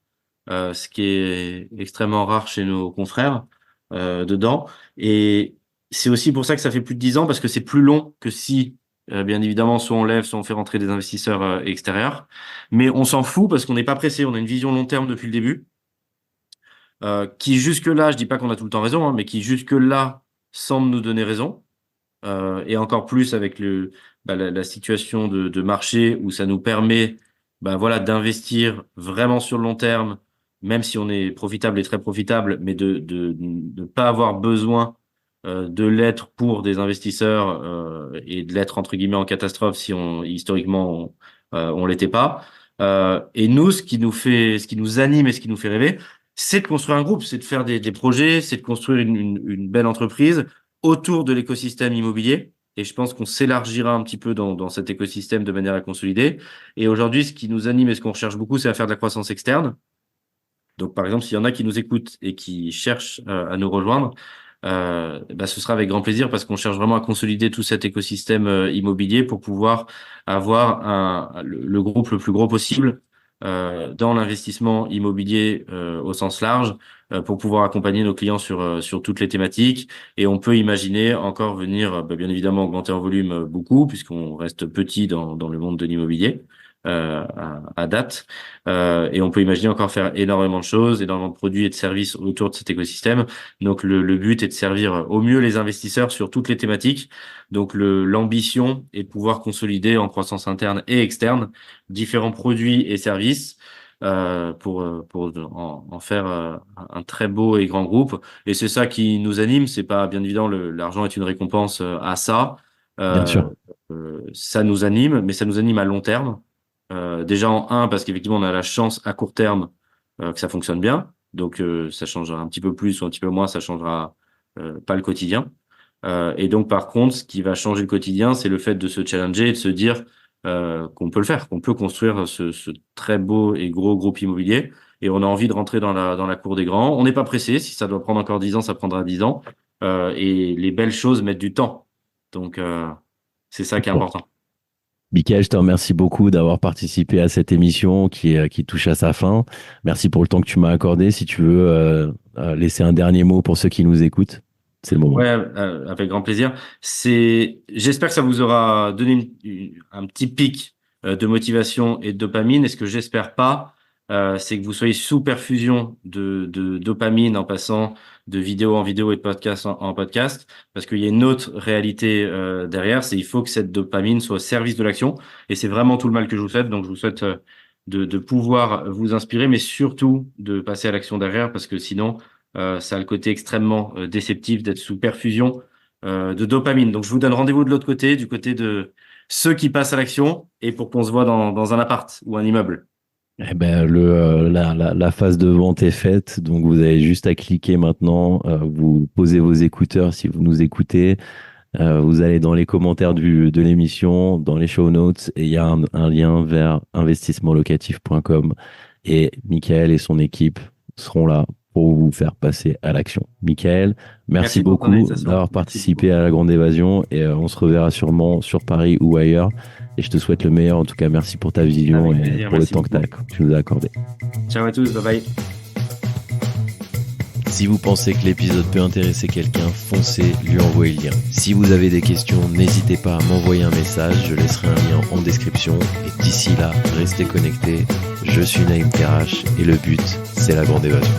Ce qui est extrêmement rare chez nos confrères dedans. Et c'est aussi pour ça que ça fait plus de 10 ans, parce que c'est plus long que si, bien évidemment, soit on lève, soit on fait rentrer des investisseurs extérieurs. Mais on s'en fout parce qu'on n'est pas pressé, on a une vision long terme depuis le début, qui jusque-là, je dis pas qu'on a tout le temps raison, hein, mais qui jusque-là semble nous donner raison. Et encore plus avec la situation de marché où ça nous permet voilà, d'investir vraiment sur le long terme, même si on est profitable et très profitable, mais de ne pas avoir besoin de l'être pour des investisseurs et de l'être entre guillemets en catastrophe si historiquement on l'était pas. Et nous, ce qui nous anime et ce qui nous fait rêver, c'est de construire un groupe, c'est de faire des projets, c'est de construire une belle entreprise autour de l'écosystème immobilier. Et je pense qu'on s'élargira un petit peu dans cet écosystème de manière à consolider. Et aujourd'hui, ce qui nous anime et ce qu'on recherche beaucoup, c'est à faire de la croissance externe. Donc, par exemple, s'il y en a qui nous écoutent et qui cherchent à nous rejoindre, ce sera avec grand plaisir parce qu'on cherche vraiment à consolider tout cet écosystème immobilier pour pouvoir avoir le groupe le plus gros possible dans l'investissement immobilier au sens large pour pouvoir accompagner nos clients sur toutes les thématiques. Et on peut imaginer encore venir, bien évidemment, augmenter en volume beaucoup puisqu'on reste petit dans le monde de l'immobilier. À date. Et on peut imaginer encore faire énormément de choses, énormément de produits et de services autour de cet écosystème. Donc le but est de servir au mieux les investisseurs sur toutes les thématiques. Donc l'ambition est de pouvoir consolider en croissance interne et externe différents produits et services pour en faire un très beau et grand groupe. Et c'est ça qui nous anime. C'est pas, bien évidemment, l'argent est une récompense à ça. Bien sûr. Ça nous anime, mais ça nous anime à long terme. Déjà en un, parce qu'effectivement, on a la chance à court terme que ça fonctionne bien. Donc, ça changera un petit peu plus ou un petit peu moins, ça changera pas le quotidien. Et donc, par contre, ce qui va changer le quotidien, c'est le fait de se challenger et de se dire qu'on peut le faire, qu'on peut construire ce très beau et gros groupe immobilier. Et on a envie de rentrer dans la cour des grands. On n'est pas pressé. Si ça doit prendre encore 10 ans, ça prendra 10 ans. Et les belles choses mettent du temps. Donc, c'est ça qui est Bon. important. Michael, je te remercie beaucoup d'avoir participé à cette émission qui touche à sa fin. Merci pour le temps que tu m'as accordé. Si tu veux laisser un dernier mot pour ceux qui nous écoutent, c'est le moment. Ouais, avec grand plaisir. J'espère que ça vous aura donné un petit pic de motivation et de dopamine. Et ce que j'espère pas, c'est que vous soyez sous perfusion de dopamine en passant de vidéo en vidéo et de podcast en podcast, parce qu'il y a une autre réalité derrière. Il faut que cette dopamine soit au service de l'action. Et c'est vraiment tout le mal que je vous souhaite. Donc, je vous souhaite de pouvoir vous inspirer, mais surtout de passer à l'action derrière, parce que sinon, ça a le côté extrêmement déceptif d'être sous perfusion de dopamine. Donc, je vous donne rendez-vous de l'autre côté, du côté de ceux qui passent à l'action, et pour qu'on se voit dans un appart ou un immeuble. Eh ben, la phase de vente est faite, donc vous avez juste à cliquer maintenant, vous posez vos écouteurs si vous nous écoutez, vous allez dans les commentaires de l'émission, dans les show notes, et il y a un lien vers investissementlocatif.com et Michael et son équipe seront là pour vous faire passer à l'action. Michael, merci pour ton beaucoup invitation. d'avoir participé à la Grande Évasion et on se reverra sûrement sur Paris ou ailleurs. Et je te souhaite le meilleur. En tout cas, merci pour ta vision Avec et plaisir, pour le merci temps que tu nous as accordé. Ciao à tous, bye bye. Si vous pensez que l'épisode peut intéresser quelqu'un, foncez, lui envoyez le lien. Si vous avez des questions, n'hésitez pas à m'envoyer un message, je laisserai un lien en description. Et d'ici là, restez connectés. Je suis Naïm Terrache et le but, c'est la grande évasion.